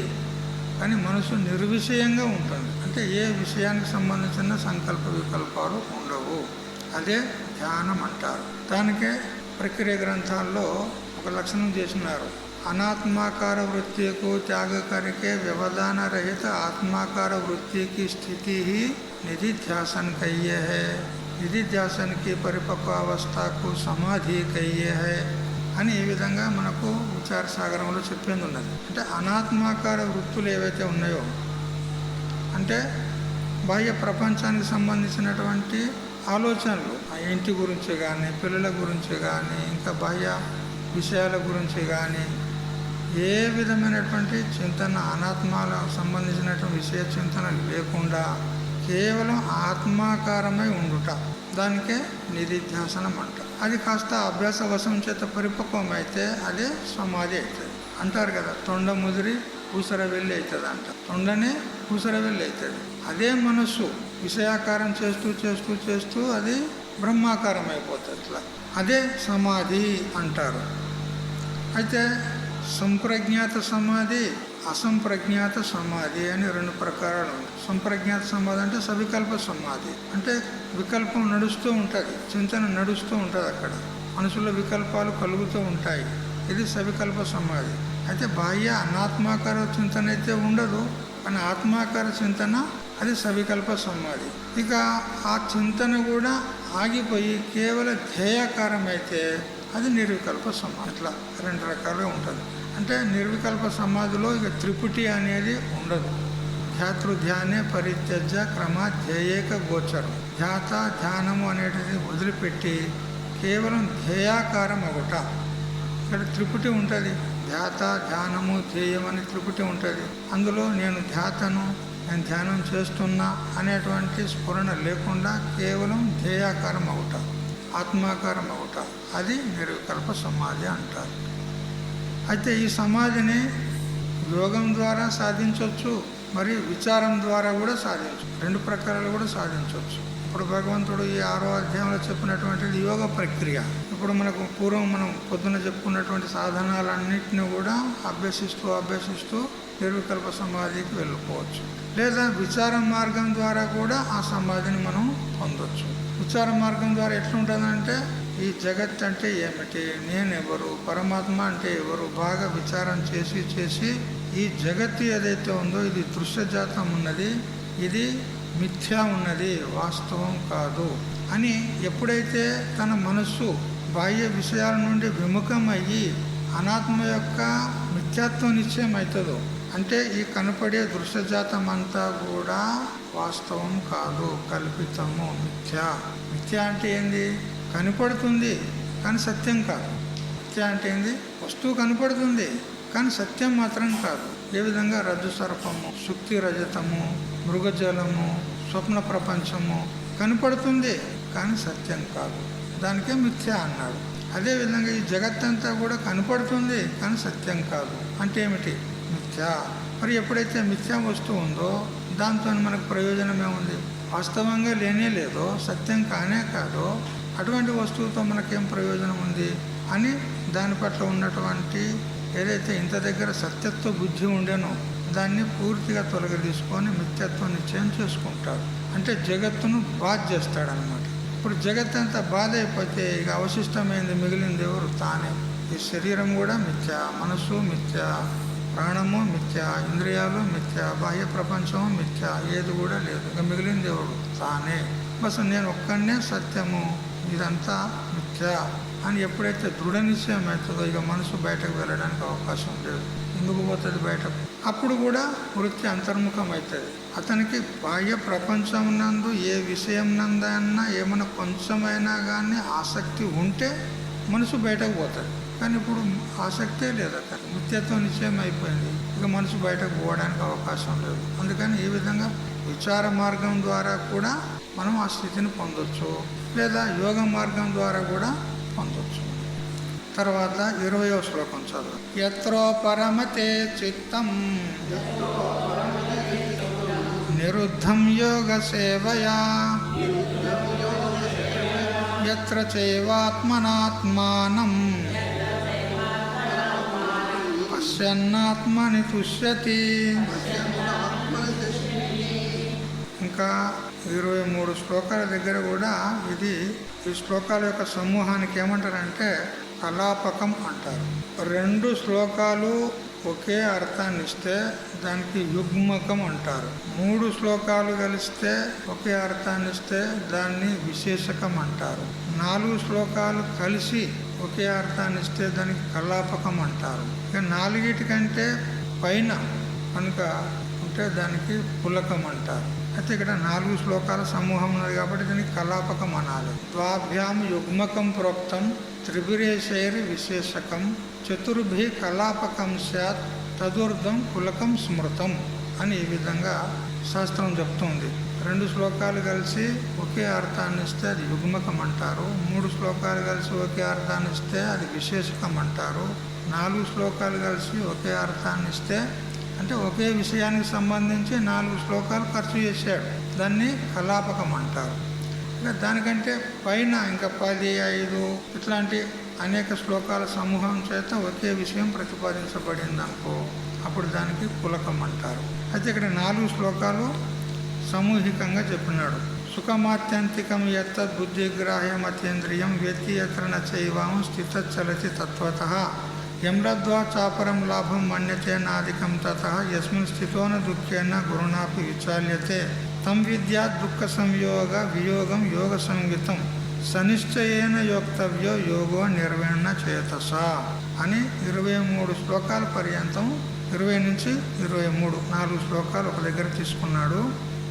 కానీ మనస్సు నిర్విషయంగా ఉంటుంది. అంటే ఏ విషయానికి సంబంధించిన సంకల్ప వికల్పాలు ఉండవు. అదే ధ్యానం అంటారు. దానికే ప్రక్రియ గ్రంథాల్లో ఒక లక్షణం చేసినారు. अनात्माकार वृत्ति को त्याग करके व्यवधान रहित आत्माकार वृत्ति की स्थिति ही निधिध्यासन कहिए है. निधिध्यासन की परिपक्व अवस्था को समाधि कहिए है అని ఈ విధంగా మనకు విచార సాగరంలో చెప్పింది ఉన్నది. అంటే అనాత్మాకార వృత్తులు ఏవైతే ఉన్నాయో అంటే బాహ్య ప్రపంచానికి సంబంధించినటువంటి ఆలోచనలు, ఆ ఇంటి గురించి కానీ, పిల్లల గురించి కానీ, ఇంకా బాహ్య విషయాల గురించి కానీ ఏ విధమైనటువంటి చింతన, అనాత్మలకు సంబంధించినటువంటి విషయ చింతన లేకుండా కేవలం ఆత్మాకారమై ఉండుట, దానికే నిధిధ్యాసనం అంటారు. అది కాస్త అభ్యాస వశం చేత పరిపక్వం అయితే అదే సమాధి అవుతుంది అంటారు కదా. తొండ ముదిరి ఊసర వెళ్ళి అవుతుంది అంట. తొండనే ఊసర వెళ్ళి అవుతుంది. అదే మనస్సు విషయాకారం చేస్తూ చేస్తూ చేస్తూ అది బ్రహ్మాకారం అయిపోతుంది. ఇట్లా అదే సమాధి అంటారు. అయితే సంప్రజ్ఞాత సమాధి, అసంప్రజ్ఞాత సమాధి అని రెండు ప్రకారాలు ఉన్నాయి. సంప్రజ్ఞాత సమాధి అంటే సవికల్ప సమాధి, అంటే వికల్పం నడుస్తూ ఉంటుంది, చింతన నడుస్తూ ఉంటుంది, అక్కడ మనసులో వికల్పాలు కలుగుతూ ఉంటాయి. ఇది సవికల్ప సమాధి. అయితే బాహ్య అనాత్మాకార చింతన అయితే ఉండదు, కానీ ఆత్మాకార చింతన అది సవికల్ప సమాధి. ఇక ఆ చింతన కూడా ఆగిపోయి కేవల ధ్యేయాకారం అయితే అది నిర్వికల్ప సమాధి. ఇట్లా 2 రకాలుగా ఉంటుంది. అంటే నిర్వికల్ప సమాధిలో ఇక త్రిపుటి అనేది ఉండదు. ధ్యాతృధ్యానే పరిత్యజ్య క్రమ ధ్యేయేక గోచరం. ధ్యాత ధ్యానము అనేటిది వదిలిపెట్టి కేవలం ధ్యేయాకారం ఒకట. ఇక్కడ త్రిపుటి ఉంటుంది. ధ్యాత ధ్యానము ధ్యేయం అని త్రిపుటి ఉంటుంది. అందులో నేను ధ్యాతను, నేను ధ్యానం చేస్తున్నా అనేటువంటి స్ఫురణ లేకుండా కేవలం ధ్యేయాకారం ఒకట, ఆత్మాకారం ఒకట. అది నిర్వికల్ప సమాధి అంటారు. అయితే ఈ సమాధిని యోగం ద్వారా సాధించవచ్చు, మరి విచారం ద్వారా కూడా సాధించవచ్చు. 2 ప్రకారాలు కూడా సాధించవచ్చు. ఇప్పుడు భగవంతుడు ఈ 6వ అధ్యాయంలో చెప్పినటువంటిది యోగ ప్రక్రియ. ఇప్పుడు మనకు పూర్వం మనం పొద్దున చెప్పుకున్నటువంటి సాధనాలన్నింటినీ కూడా అభ్యసిస్తూ నిర్వికల్ప సమాధికి వెళ్ళిపోవచ్చు. లేదా విచార మార్గం ద్వారా కూడా ఆ సమాధిని మనం పొందొచ్చు. విచార మార్గం ద్వారా ఎట్లుంటుందంటే ఈ జగత్ అంటే ఏమిటి, నేనెవరు, పరమాత్మ అంటే ఎవరు బాగా విచారం చేసి ఈ జగత్తు ఏదైతే ఉందో ఇది దృశ్యజాతం ఉన్నది, ఇది మిథ్యా ఉన్నది, వాస్తవం కాదు అని ఎప్పుడైతే తన మనస్సు బాహ్య విషయాల నుండి విముఖం అయ్యి అనాత్మ యొక్క మిథ్యాత్వ నిశ్చయం అవుతుందో, అంటే ఈ కనపడే దృశ్యజాతం అంతా కూడా వాస్తవం కాదు, కల్పితము, మిథ్యా. మిథ్యా అంటే ఏంది? కనపడుతుంది కానీ సత్యం కాదు. మిథ్యా అంటే ఏంది? వస్తువు కనపడుతుంది కానీ సత్యం మాత్రం కాదు. ఏ విధంగా రజ్జు సర్పము, శుక్తి రజతము, మృగజలము, స్వప్న ప్రపంచము కనపడుతుంది కానీ సత్యం కాదు, దానికే మిథ్య అన్నాడు. అదేవిధంగా ఈ జగత్తంతా కూడా కనపడుతుంది కానీ సత్యం కాదు అంటే ఏమిటి? మిథ్య. మరి ఎప్పుడైతే మిథ్యా వస్తువు ఉందో దాంతో మనకు ప్రయోజనం ఏముంది? వాస్తవంగా లేనే లేదో, సత్యం కానే కాదో అటువంటి వస్తువుతో మనకేం ప్రయోజనం ఉంది అని దాని పట్ల ఉన్నటువంటి ఏదైతే ఇంత దగ్గర సత్యత్వ బుద్ధి ఉండేనో దాన్ని పూర్తిగా తొలగదీసుకొని మిథ్యత్వ నిశ్చయం చేసుకుంటాడు. అంటే జగత్తును బాధ చేస్తాడనమాట. ఇప్పుడు జగత్ అంతా బాధ అయిపోతే ఇక అవశిష్టమైంది, మిగిలింది ఎవరు? తానే. ఈ శరీరం కూడా మిథ్య, మనసు మిథ్య, ప్రాణము మిథ్య, ఇంద్రియాలు మిథ్య, బాహ్య ప్రపంచము మిథ్య, ఏది కూడా లేదు. ఇక మిగిలింది ఎవరు? తానే. బస్ నేను ఒక్కనే సత్యము, ఇదంతా మిథ్య అని ఎప్పుడైతే దృఢ నిశ్చయం అవుతుందో ఇక మనసు బయటకు వెళ్ళడానికి అవకాశం లేదు. ఎందుకు పోతుంది బయటకు? అప్పుడు కూడా వృత్తి అంతర్ముఖం అవుతుంది. అతనికి బాహ్య ప్రపంచం నందు ఏ విషయం నందన్నా ఏమైనా కొంచెమైనా కానీ ఆసక్తి ఉంటే మనసు బయటకు పోతుంది. కానీ ఇప్పుడు ఆసక్తే లేదు, అతనికి మిథ్యత్వ నిశ్చయం అయిపోయింది. ఇక మనసు బయటకు పోవడానికి అవకాశం లేదు. అందుకని ఈ విధంగా విచార మార్గం ద్వారా కూడా మనం ఆ స్థితిని పొందొచ్చు, లేదా యోగ మార్గం ద్వారా కూడా పొందొచ్చు. తర్వాత 20వ శ్లోకం చదువు. యత్రో పరమతే చిత్తం నిరుద్ధం యోగ సేవయా యత్ర చైవాత్మనాత్మానం పశ్యన్నాత్మని తుష్యతి. ఇంకా 23 శ్లోకాల దగ్గర కూడా ఈ శ్లోకాల యొక్క సమూహానికి ఏమంటారంటే కలాపకం అంటారు. 2 శ్లోకాలు ఒకే అర్థాన్ని ఇస్తే దానికి యుగ్మకం అంటారు. 3 శ్లోకాలు కలిస్తే ఒకే అర్థాన్ని ఇస్తే దాన్ని విశేషకం అంటారు. 4 శ్లోకాలు కలిసి ఒకే అర్థాన్ని ఇస్తే దానికి కలాపకం అంటారు. ఇక 4 పైన కనుక ఉంటే దానికి పులకం అంటారు. అయితే ఇక్కడ 4 శ్లోకాల సమూహం ఉన్నది కాబట్టి దీనికి కలాపకం అనాలి. ద్వాభ్యాం యుగ్మకం ప్రోక్తం త్రిభిరేశైర్ విశేషకం చతుర్భి కలాపకం స్యాత్ తదుర్ధం పులకం స్మృతం అని ఈ విధంగా శాస్త్రం చెప్తుంది. 2 శ్లోకాలు కలిసి ఒకే అర్థాన్ని ఇస్తే అది యుగ్మకం అంటారు. 3 శ్లోకాలు కలిసి ఒకే అర్థాన్ని ఇస్తే అది విశేషకం అంటారు. 4 శ్లోకాలు కలిసి ఒకే అర్థాన్ని ఇస్తే అంటే ఒకే విషయానికి సంబంధించి 4 శ్లోకాలు ఖర్చు చేశాడు, దాన్ని కలాపకం అంటారు. ఇంకా దానికంటే పైన ఇంకా 10, 5 ఇట్లాంటి అనేక శ్లోకాల సమూహం చేత ఒకే విషయం ప్రతిపాదించబడింది అనుకో, అప్పుడు దానికి పులకం అంటారు. అయితే ఇక్కడ 4 శ్లోకాలు సమూహికంగా చెప్పినాడు. సుఖమాత్యంతికం యత్తద్ బుద్ధిగ్రాహ్యం అతీంద్రియం వ్యక్తి యత్ర నైవాం స్థితచ్చలతి తత్వతః యమ్లబ్ధ్వా చాపరం లాభం మన్యతే నాధికం తతః యస్మిన్ స్థితో న దుఃఖేన గురుణాపి విచాల్యతే తం విద్యాత్ దుఃఖ సంయోగ వియోగం యోగ సంయుతం సనిశ్చయేన యోక్తవ్యో యోగో నిర్వేణ చేతస అని 23 శ్లోకాల పర్యంతం 20 నుంచి 23 4 శ్లోకాలు ఒక దగ్గర తీసుకున్నాడు.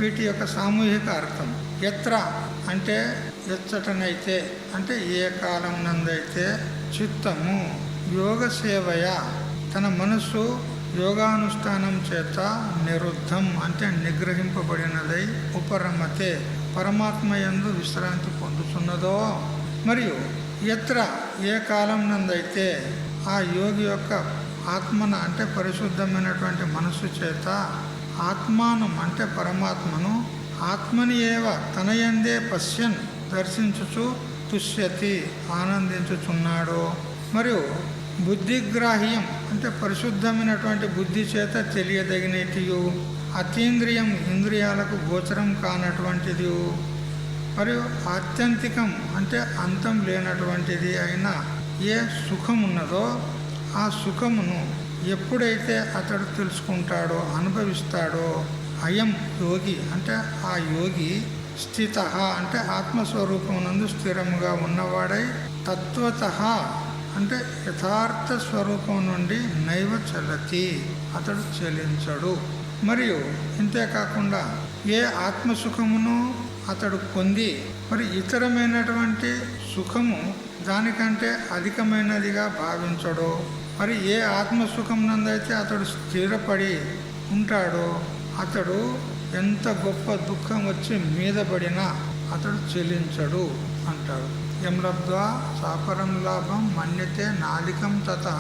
వీటి యొక్క సామూహిక అర్థం ఎత్ర అంటే ఎచ్చటనైతే అంటే ఏ కాలం నందైతే చిత్తము యోగ సేవయ తన మనస్సు యోగానుష్ఠానం చేత నిరుద్ధం అంటే నిగ్రహింపబడినదై ఉపరమతే పరమాత్మ యందు విశ్రాంతి పొందుతున్నదో, మరియు ఎత్ర ఏ కాలం నందైతే ఆ యోగి యొక్క ఆత్మన అంటే పరిశుద్ధమైనటువంటి మనస్సు చేత ఆత్మానం అంటే పరమాత్మను ఆత్మని ఏవ తనయందే పశ్యన్ దర్శించుచు తుష్యతి ఆనందించుచున్నాడో, మరియు బుద్ధిగ్రాహ్యం అంటే పరిశుద్ధమైనటువంటి బుద్ధి చేత తెలియదగినటియు అతీంద్రియం ఇంద్రియాలకు గోచరం కానటువంటిది మరియు ఆత్యంతికం అంటే అంతం లేనటువంటిది అయిన ఏ సుఖం ఉన్నదో ఆ సుఖమును ఎప్పుడైతే అతడు తెలుసుకుంటాడో అనుభవిస్తాడో అయం యోగి అంటే ఆ యోగి స్థిత అంటే ఆత్మస్వరూపమునందు స్థిరముగా ఉన్నవాడై తత్వత అంటే యథార్థ స్వరూపం నుండి నైవ చలతి అతడు చెలించడు. మరియు ఇంతేకాకుండా ఏ ఆత్మసుఖమును అతడు పొంది మరి ఇతరమైనటువంటి సుఖము దానికంటే అధికమైనదిగా భావించడో, మరి ఏ ఆత్మసుఖం నందైతే అతడు స్థిరపడి ఉంటాడో అతడు ఎంత గొప్ప దుఃఖం వచ్చి మీద పడినా అతడు చెల్లించడు అంటాడు. యమ్లబ్ధ్వా చాపరం లాభం మన్యతే నాధికం తతః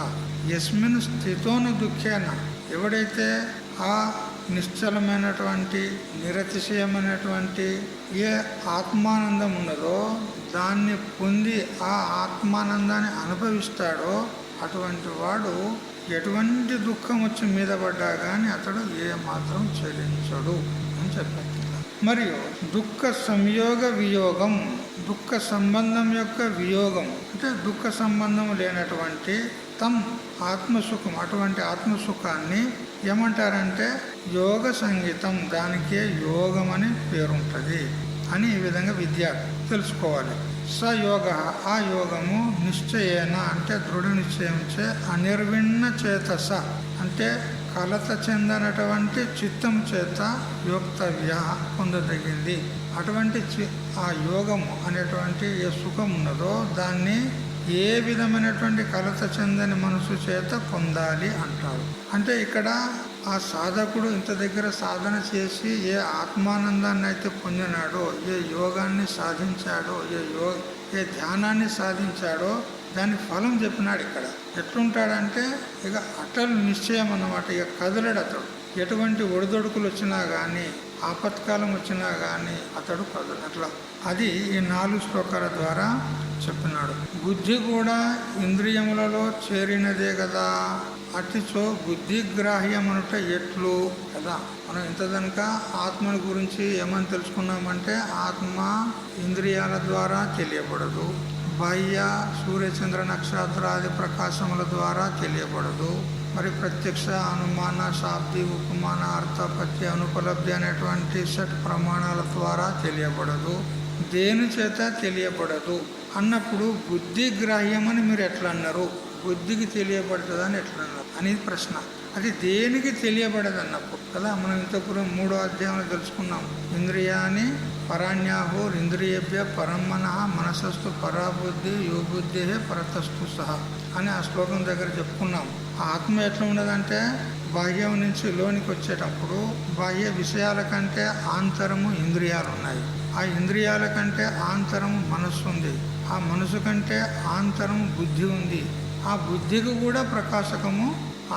యస్మిన్ స్థితోన దుఃఖేన ఎవడైతే ఆ నిశ్చలమైనటువంటి నిరతిశయమైనటువంటి ఏ ఆత్మానందం ఉన్నదో దాన్ని పొంది ఆ ఆత్మానందాన్ని అనుభవిస్తాడో అటువంటి వాడు ఎటువంటి దుఃఖం వచ్చి మీద పడ్డా కానీ అతడు ఏ మాత్రం చెల్లించడు అని చెప్పారు. మరియు దుఃఖ సంయోగ వియోగం దుఃఖ సంబంధం యొక్క వియోగం అంటే దుఃఖ సంబంధం లేనటువంటి తమ్ ఆత్మసుఖం అటువంటి ఆత్మసుఖాన్ని ఏమంటారంటే యోగ సంగీతం, దానికే యోగం అని పేరుంటుంది అని ఈ విధంగా విద్యార్థి తెలుసుకోవాలి. సయోగ ఆ యోగము నిశ్చయేన అంటే దృఢ నిశ్చయంచే అనిర్విణ్ణ చేతస అంటే కలత చెందనటువంటి చిత్తం చేత యోక్తవ్య పొందదగింది. అటువంటి ఆ యోగము అనేటువంటి ఏ సుఖం ఉన్నదో దాన్ని ఏ విధమైనటువంటి కలత చెందని మనసు చేత పొందాలి అంటారు. అంటే ఇక్కడ ఆ సాధకుడు ఇంత దగ్గర సాధన చేసి ఏ ఆత్మానందాన్ని అయితే పొందినాడో, ఏ యోగాన్ని సాధించాడో, ఏ ధ్యానాన్ని సాధించాడో దాని ఫలం చెప్పినాడు. ఇక్కడ ఎట్లుంటాడంటే ఇక అటల్ నిశ్చయం అన్నమాట. ఇక కదలడు అతడు. ఎటువంటి ఒడిదొడుకులు వచ్చినా కానీ ఆపత్కాలం వచ్చినా కానీ అతడు కదలడు. అట్లా అది ఈ 4 శ్లోకాల ద్వారా చెప్పినాడు. బుద్ధి కూడా ఇంద్రియములలో చేరినదే కదా, అట్టిచో బుద్ధిగ్రాహ్యం అనుట ఎట్లు కదా. మనం ఇంత కనుక ఆత్మని గురించి ఏమని తెలుసుకున్నామంటే ఆత్మ ఇంద్రియాల ద్వారా తెలియబడదు, బాహ్య సూర్యచంద్ర నక్షత్రాది ప్రకాశముల ద్వారా తెలియబడదు, మరి ప్రత్యక్ష అనుమాన శాబ్ది ఉపమాన అర్థపత్తి అనుపలబ్ధి అనేటువంటి షట్ ప్రమాణాల ద్వారా తెలియబడదు, దేని చేత తెలియబడదు అన్నప్పుడు బుద్ధిగ్రాహ్యం అని మీరు ఎట్లా అన్నారు, బుద్ధికి తెలియబడుతుందని ఎట్లా అన్నారు అనేది ప్రశ్న. అది దేనికి తెలియబడదు అన్నప్పుడు కదా. మనం ఇంతపురం 3వ అధ్యాయంలో తెలుసుకున్నాం. ఇంద్రియాన్ని పరాణ్యాహోర్ ఇంద్రియభ్య పరమన మనసస్తు పరాబుద్ధి యో బుద్ధి పరతస్తు సహా అని ఆ శ్లోకం దగ్గర చెప్పుకున్నాం. ఆత్మ ఎట్లా ఉండదంటే బాహ్యం నుంచి లోనికి వచ్చేటప్పుడు బాహ్య విషయాల కంటే ఆంతరము ఇంద్రియాలు ఉన్నాయి, ఆ ఇంద్రియాల కంటే ఆంతరము మనస్సు ఉంది, ఆ మనసు కంటే ఆంతరము బుద్ధి ఉంది, ఆ బుద్ధికి కూడా ప్రకాశకము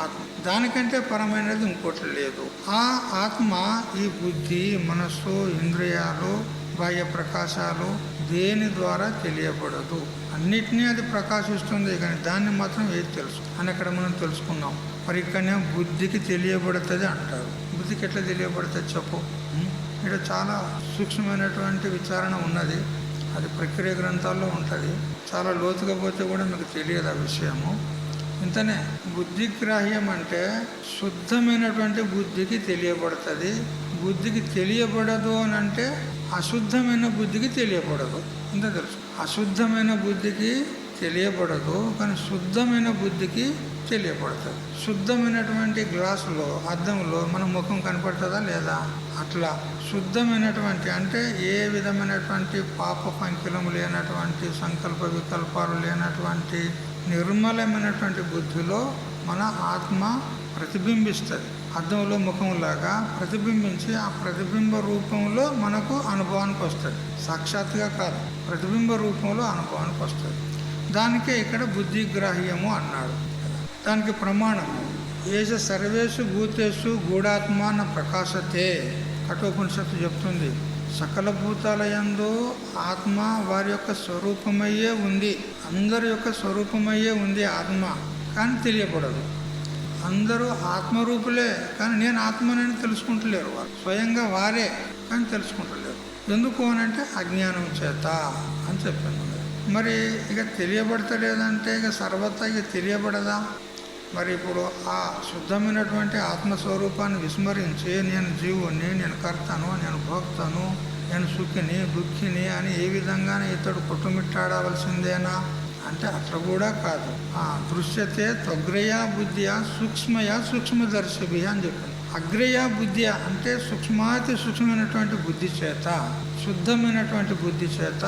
ఆత్మ, దానికంటే పరమైనది ఇంకోటి లేదు. ఆ ఆత్మ ఈ బుద్ధి మనస్సు ఇంద్రియాలు బాహ్య ప్రకాశాలు దేని ద్వారా తెలియబడదు, అన్నిటినీ అది ప్రకాశిస్తుంది కానీ దాన్ని మాత్రం ఏది తెలుసు అని అక్కడ మనం తెలుసుకున్నాం. మరి ఇక్కడనే బుద్ధికి తెలియబడుతుంది అంటారు. బుద్ధికి ఎట్లా తెలియబడుతుంది చెప్పు. ఇక్కడ చాలా సూక్ష్మమైనటువంటి విచారణ ఉన్నది, అది ప్రక్రియ గ్రంథాల్లో ఉంటుంది. చాలా లోతుగా పోతే కూడా మీకు తెలియదు ఆ విషయము. ఇంతనే బుద్ధిగ్రాహ్యం అంటే శుద్ధమైనటువంటి బుద్ధికి తెలియబడుతుంది. బుద్ధికి తెలియబడదు అని అంటే అశుద్ధమైన బుద్ధికి తెలియబడదు. ఇంత తెలుసు. అశుద్ధమైన బుద్ధికి తెలియబడదు, కానీ శుద్ధమైన బుద్ధికి తెలియబడుతుంది. శుద్ధమైనటువంటి గ్లాసులో, అద్దంలో మన ముఖం కనపడుతుందా లేదా? అట్లా శుద్ధమైనటువంటి అంటే ఏ విధమైనటువంటి పాప పంకిలం లేనటువంటి, సంకల్ప వికల్పాలు లేనటువంటి నిర్మలమైనటువంటి బుద్ధిలో మన ఆత్మ ప్రతిబింబిస్తుంది. అద్దంలో ముఖంలాగా ప్రతిబింబించి ఆ ప్రతిబింబ రూపంలో మనకు అనుభవానికి వస్తుంది. సాక్షాత్తుగా కాదు, ప్రతిబింబ రూపంలో అనుభవానికి వస్తుంది. దానికే ఇక్కడ బుద్ధిగ్రాహ్యము అన్నాడు. దానికి ప్రమాణం ఏష సర్వేషు భూతేషు గూఢాత్మ న ప్రకాశతే. కఠోపనిషత్తు చెప్తుంది, సకల భూతాలయందు ఆత్మ వారి యొక్క స్వరూపమయ్యే ఉంది. అందరి యొక్క స్వరూపమయ్యే ఉంది ఆత్మ, కానీ తెలియబడదు. అందరూ ఆత్మరూపులే, కానీ నేను ఆత్మనని తెలుసుకుంటలేరు. వారు స్వయంగా వారే, కానీ తెలుసుకుంటలేరు. ఎందుకు అనంటే అజ్ఞానం చేత అని చెప్పాను. మరి ఇక తెలియబడతలేదంటే ఇక సర్వత్రా ఇక తెలియబడదా? మరి ఇప్పుడు ఆ శుద్ధమైనటువంటి ఆత్మస్వరూపాన్ని విస్మరించి నేను జీవుని, నేను కర్తను, నేను భోక్తను, నేను సుఖిని దుఃఖిని అని ఏ విధంగానే ఇతడు కొట్టుమిట్టాడవలసిందేనా అంటే అట్లా కూడా కాదు. దృశ్యతే త్వగ్రయ బుద్ధియ సూక్ష్మయ సూక్ష్మదర్శిభి అని చెప్పింది. అగ్రయ బుద్ధి అంటే సూక్ష్మాతి సూక్ష్మమైనటువంటి బుద్ధి చేత, శుద్ధమైనటువంటి బుద్ధి చేత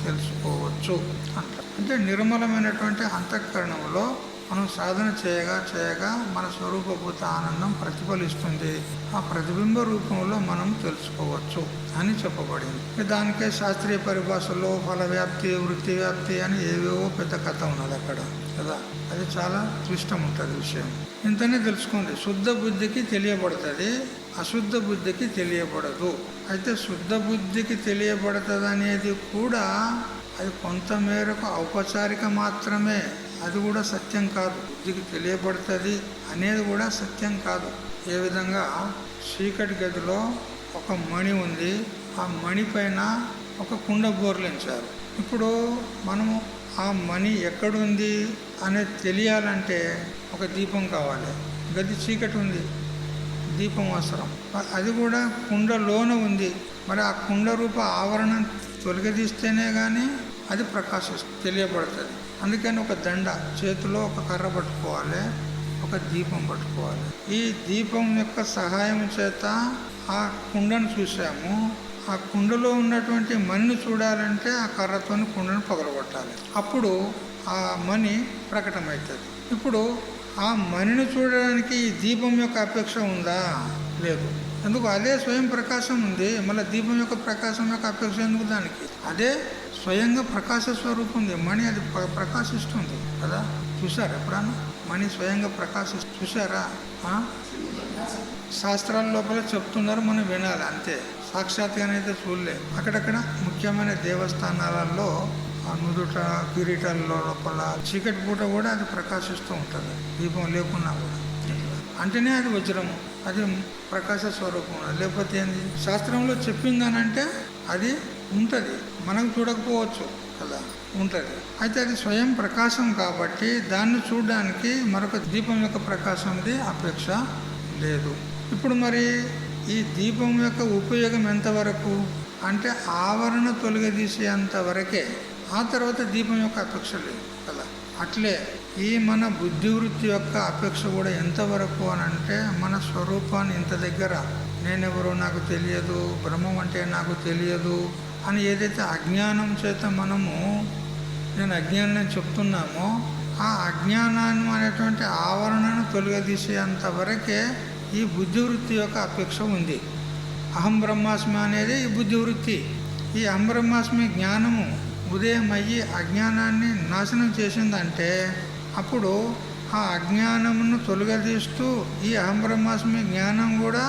తెలుసుకోవచ్చు అంట. అంటే నిర్మలమైనటువంటి అంతఃకరణంలో మనం సాధన చేయగా చేయగా మన స్వరూపభూత ఆనందం ప్రతిఫలిస్తుంది. ఆ ప్రతిబింబ రూపంలో మనం తెలుసుకోవచ్చు అని చెప్పబడింది. దానికే శాస్త్రీయ పరిభాషలో ఫలవ్యాప్తి, వృత్తి వ్యాప్తి అని ఏవేవో పెద్ద కథ ఉన్నది అక్కడ కదా. అది చాలా క్లిష్టం ఉంటుంది విషయం. ఇంతనే తెలుసుకోండి. శుద్ధ బుద్ధికి తెలియబడుతుంది, అశుద్ధ బుద్ధికి తెలియబడదు. అయితే శుద్ధ బుద్ధికి తెలియబడుతుంది అనేది కూడా అది కొంతమేరకు ఔపచారిక మాత్రమే. అది కూడా సత్యం కాదు. బుద్ధికి తెలియబడుతుంది అనేది కూడా సత్యం కాదు. ఏ విధంగా చీకటి గదిలో ఒక మణి ఉంది, ఆ మణి పైన ఒక కుండ బోర్లించారు. ఇప్పుడు మనము ఆ మణి ఎక్కడుంది అనేది తెలియాలంటే ఒక దీపం కావాలి. గది చీకటి ఉంది, దీపం అవసరం. అది కూడా కుండలోన ఉంది. మరి ఆ కుండ రూప ఆవరణం తొలగదీస్తేనే కానీ అది తెలియబడుతుంది. అందుకని ఒక దండ చేతిలో ఒక కర్ర పట్టుకోవాలి, ఒక దీపం పట్టుకోవాలి. ఈ దీపం యొక్క సహాయం చేత ఆ కుండను చూసాము. ఆ కుండలో ఉన్నటువంటి మణిని చూడాలంటే ఆ కర్రతోని కుండను పగలగొట్టాలి. అప్పుడు ఆ మణి ప్రకటమవుతుంది. ఇప్పుడు ఆ మణిని చూడడానికి ఈ దీపం యొక్క అపేక్ష ఉందా? లేదు. ఎందుకు? అదే స్వయం ప్రకాశం ఉంది. మళ్ళీ దీపం యొక్క ప్రకాశం యొక్క అపేక్ష ఎందుకు దానికి? అదే స్వయంగా ప్రకాశ స్వరూపం ఉంది. మణి అది ప్రకాశిస్తుంది కదా. చూసారా ఎప్పుడన్నా మణి స్వయంగా చూసారా? శాస్త్రాల లోపల చెప్తున్నారు, మనం వినాలి అంతే. సాక్షాత్గానైతే చూడలే. అక్కడక్కడ ముఖ్యమైన దేవస్థానాలలో ఆ నుదుట కిరీటాల లోపల చీకటి పూట కూడా అది ప్రకాశిస్తూ ఉంటుంది, దీపం లేకున్నా కూడా. అంటేనే అది వజ్రము, అది ప్రకాశ స్వరూపం. లేకపోతే ఏంది? శాస్త్రంలో చెప్పిందనంటే అది ఉంటుంది, మనకు చూడకపోవచ్చు కదా, ఉంటుంది. అయితే అది స్వయం ప్రకాశం కాబట్టి దాన్ని చూడడానికి మరొక దీపం యొక్క ప్రకాశంది అపేక్ష లేదు. ఇప్పుడు మరి ఈ దీపం యొక్క ఉపయోగం ఎంతవరకు అంటే ఆవరణ తొలగదీసేంత వరకే. ఆ తర్వాత దీపం యొక్క అపేక్ష లేదు కదా. అట్లే ఈ మన బుద్ధివృత్తి యొక్క అపేక్ష కూడా ఎంతవరకు అని అంటే మన స్వరూపాన్ని ఇంత దగ్గర, నేనెవరో నాకు తెలియదు, బ్రహ్మం అంటే నాకు తెలియదు అని ఏదైతే అజ్ఞానం చేత మనము నేను అజ్ఞానం చెప్తున్నామో ఆ అజ్ఞానాన్ని అనేటువంటి ఆవరణను తొలగదీసేంత వరకే ఈ బుద్ధివృత్తి యొక్క అపేక్ష ఉంది. అహం బ్రహ్మాస్మి అనేది ఈ బుద్ధివృత్తి. ఈ అహం బ్రహ్మాస్మి జ్ఞానము ఉదయం అయ్యి అజ్ఞానాన్ని నాశనం చేసిందంటే అప్పుడు ఆ అజ్ఞానమును తొలగదీస్తూ ఈ అహం బ్రహ్మాస్మి జ్ఞానం కూడా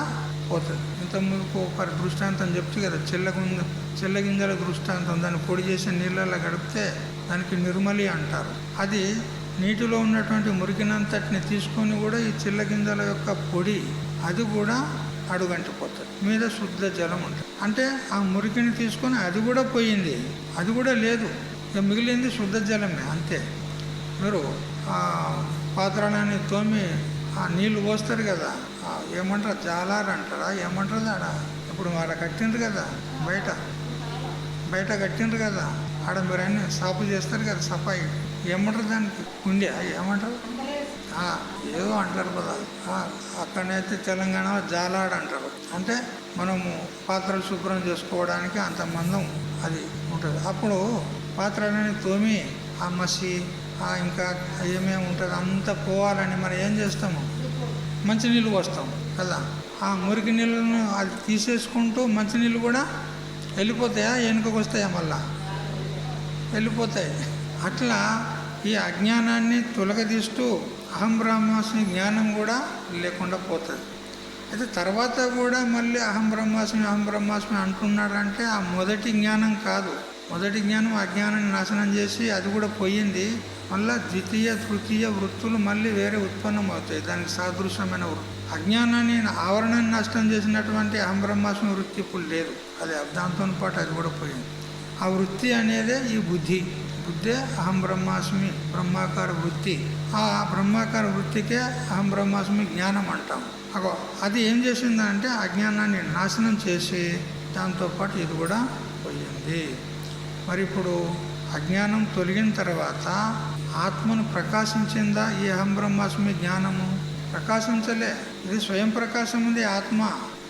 పోతుంది. ఇంతకుముందుకు ఒక దృష్టాంతం చెప్తే కదా, చెల్లగింజల దృష్టాంతం. దాన్ని పొడి చేసి నీళ్ళల్లో గడిపితే దానికి నిర్మలి అంటారు. అది నీటిలో ఉన్నటువంటి మురికినంతటిని తీసుకొని కూడా ఈ చిల్లగింజల యొక్క పొడి అది కూడా అడుగంటిపోతుంది, మీద శుద్ధ జలం ఉంటుంది. అంటే ఆ మురికిని తీసుకొని అది కూడా పోయింది, అది కూడా లేదు, ఇక మిగిలింది శుద్ధ జలమే అంతే. మీరు పాత్రలని తోమి ఆ నీళ్లు పోస్తారు కదా, ఏమంటారు జాలారు అంటారా ఏమంటారు ఆడ. ఇప్పుడు ఆడ కట్టిండ్రు కదా, బయట కట్టిండ్రు కదా, ఆడ మీరు అన్నీ సాపు చేస్తారు కదా సఫాయి, ఏమంటారు దానికి కుండి ఏమంటారు ఏదో అంటారు కదా. అక్కడనైతే తెలంగాణలో జాలాడు అంటారు. అంటే మనము పాత్రలు శుభ్రం చేసుకోవడానికి అంత మందం అది ఉంటుంది. అప్పుడు పాత్రలని తోమి ఆ మసి ఇంకా ఏమేమి ఉంటుంది అంతా పోవాలని మనం ఏం చేస్తాము, మంచినీళ్ళు పోస్తాం కదా. ఆ మురికి నీళ్ళను అది తీసేసుకుంటూ మంచినీళ్ళు కూడా వెళ్ళిపోతాయా వెనుకకు వస్తాయా, మళ్ళా వెళ్ళిపోతాయి. అట్లా ఈ అజ్ఞానాన్ని తొలగదీస్తూ అహం బ్రహ్మాస్మి జ్ఞానం కూడా లేకుండా పోతుంది. అయితే తర్వాత కూడా మళ్ళీ అహం బ్రహ్మాస్మి అంటున్నాడంటే ఆ మొదటి జ్ఞానం కాదు. మొదటి జ్ఞానం అజ్ఞానాన్ని నాశనం చేసి అది కూడా పోయింది. మళ్ళీ ద్వితీయ తృతీయ వృత్తులు మళ్ళీ వేరే ఉత్పన్నం అవుతాయి, దానికి సాదృశ్యమైన వృత్తి. అజ్ఞానాన్ని ఆవరణాన్ని నష్టం చేసినటువంటి అహం బ్రహ్మాస్మి వృత్తి ఇప్పుడు లేదు, అది దాంతో పాటు అది కూడా పోయింది. ఆ వృత్తి అనేదే ఈ బుద్ధే అహం బ్రహ్మాస్మి బ్రహ్మాకార వృత్తి. ఆ బ్రహ్మాకార వృత్తికే అహం బ్రహ్మాస్మి జ్ఞానం అంటాం. అది ఏం చేసిందంటే అజ్ఞానాన్ని నాశనం చేసి దాంతోపాటు ఇది కూడా పోయింది. మరి ఇప్పుడు అజ్ఞానం తొలగిన తర్వాత ఆత్మను ప్రకాశించిందా ఈ అహం బ్రహ్మాస్మి జ్ఞానము? ప్రకాశించలే. ఇది స్వయం ప్రకాశం ఉంది ఆత్మ,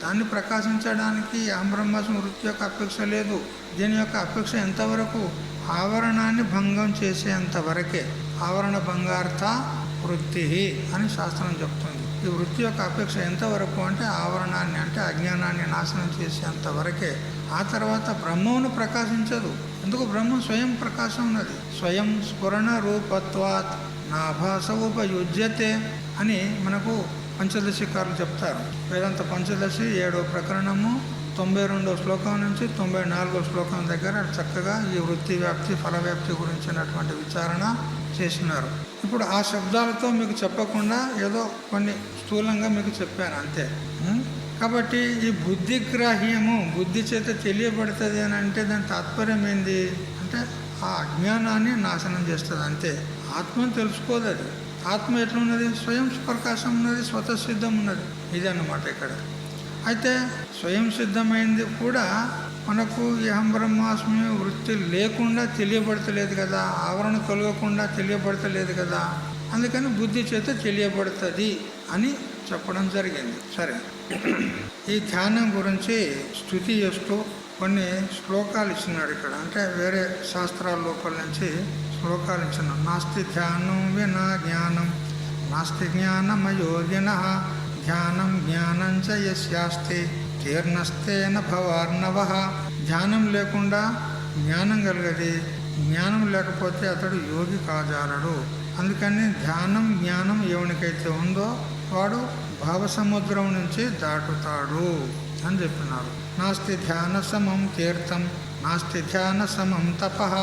దాన్ని ప్రకాశించడానికి అహం బ్రహ్మాస్మి వృత్తి యొక్క అపేక్ష లేదు. దీని యొక్క అపేక్ష ఎంతవరకు? ఆవరణాన్ని భంగం చేసేంతవరకే. ఆవరణ భంగార్థ వృత్తి అని శాస్త్రం చెప్తుంది. ఈ వృత్తి యొక్క అపేక్ష ఎంతవరకు అంటే ఆవరణాన్ని అంటే అజ్ఞానాన్ని నాశనం చేసేంతవరకే. ఆ తర్వాత బ్రహ్మమును ప్రకాశించదు. ఎందుకు? బ్రహ్మం స్వయం ప్రకాశం ఉన్నది. స్వయం స్ఫురణ రూపత్వాత్ నాభాస ఉపయుజ్యతే అని మనకు పంచదశికారులు చెప్తారు. వేదాంత పంచదశి 7వ ప్రకరణము 92వ శ్లోకం నుంచి 94వ శ్లోకం దగ్గర చక్కగా ఈ వృత్తి వ్యాప్తి ఫల వ్యాప్తి గురించినటువంటి విచారణ చేసినారు. ఇప్పుడు ఆ శబ్దాలతో మీకు చెప్పకుండా ఏదో కొన్ని స్థూలంగా మీకు చెప్పాను అంతే. కాబట్టి ఈ బుద్ధిగ్రాహ్యము బుద్ధి చేత తెలియబడుతుంది అని అంటే దాని తాత్పర్యం ఏంది అంటే ఆ అజ్ఞానాన్ని నాశనం చేస్తుంది అంతే. ఆత్మను తెలుసుకోదు. అది ఆత్మ ఎట్లున్నది? స్వయం ప్రకాశం ఉన్నది, స్వతసిద్ధం ఉన్నది. ఇది అన్నమాట ఇక్కడ. అయితే స్వయం సిద్ధమైంది కూడా మనకు ఈ అహం బ్రహ్మాస్మి వృత్తి లేకుండా తెలియబడతలేదు కదా, ఆవరణ తొలగకుండా తెలియబడతలేదు కదా, అందుకని బుద్ధి చేత తెలియబడుతుంది అని చెప్పడం జరిగింది. సరే, ఈ ధ్యానం గురించి స్తుతి చేస్తూ కొన్ని శ్లోకాలు ఇచ్చినాడు ఇక్కడ. అంటే వేరే శాస్త్రాల లోపల నుంచి శ్లోకాలు ఇచ్చినాడు. నాస్తి ధ్యానం వినా జ్ఞానం, నాస్తి జ్ఞానమయోగినః, ధ్యానం జ్ఞానం చ యస్యాస్తి తీర్ణస్తేన భవార్ణవః. ధ్యానం లేకుండా జ్ఞానం కలగది, జ్ఞానం లేకపోతే అతడు యోగి కాజాలడు. అందుకని ధ్యానం జ్ఞానం ఎవనికైతే ఉందో వాడు భావసముద్రం నుంచి దాటుతాడు అని చెప్పినారు. నాస్తి ధ్యాన సమం తీర్థం, నాస్తి ధ్యాన సమం తపః,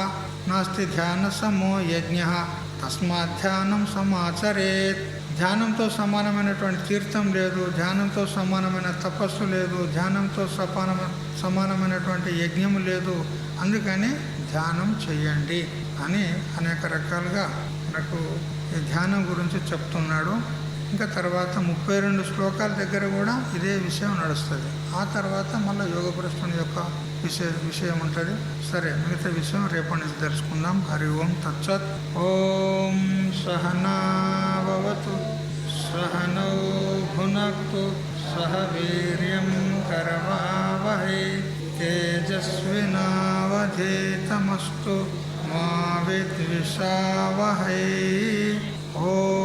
నాస్తి ధ్యాన సమో యజ్ఞః, తస్మాత్ ధ్యానం సమాచరేత్. ధ్యానంతో సమానమైనటువంటి తీర్థం లేదు, ధ్యానంతో సమానమైన తపస్సు లేదు, ధ్యానంతో సమానమైనటువంటి యజ్ఞం లేదు. అందుకని ధ్యానం చెయ్యండి అని అనేక రకాలుగా మనకు ఈ ధ్యానం గురించి చెప్తున్నాడు. ఇంకా తర్వాత 32 శ్లోకాల దగ్గర కూడా ఇదే విషయం నడుస్తుంది. ఆ తర్వాత మళ్ళీ యోగ ప్రశ్న యొక్క విషయం ఉంటుంది. సరే, మిగతా విషయం రేపటి నుంచి తెలుసుకుందాం. హరి ఓం తత్సత్. ఓం సహనా భవతు సహనౌ భునక్తు సహ వీర్యం కరవావహై తేజస్వినావధీతమస్తు మా విద్విషావహై. ఓం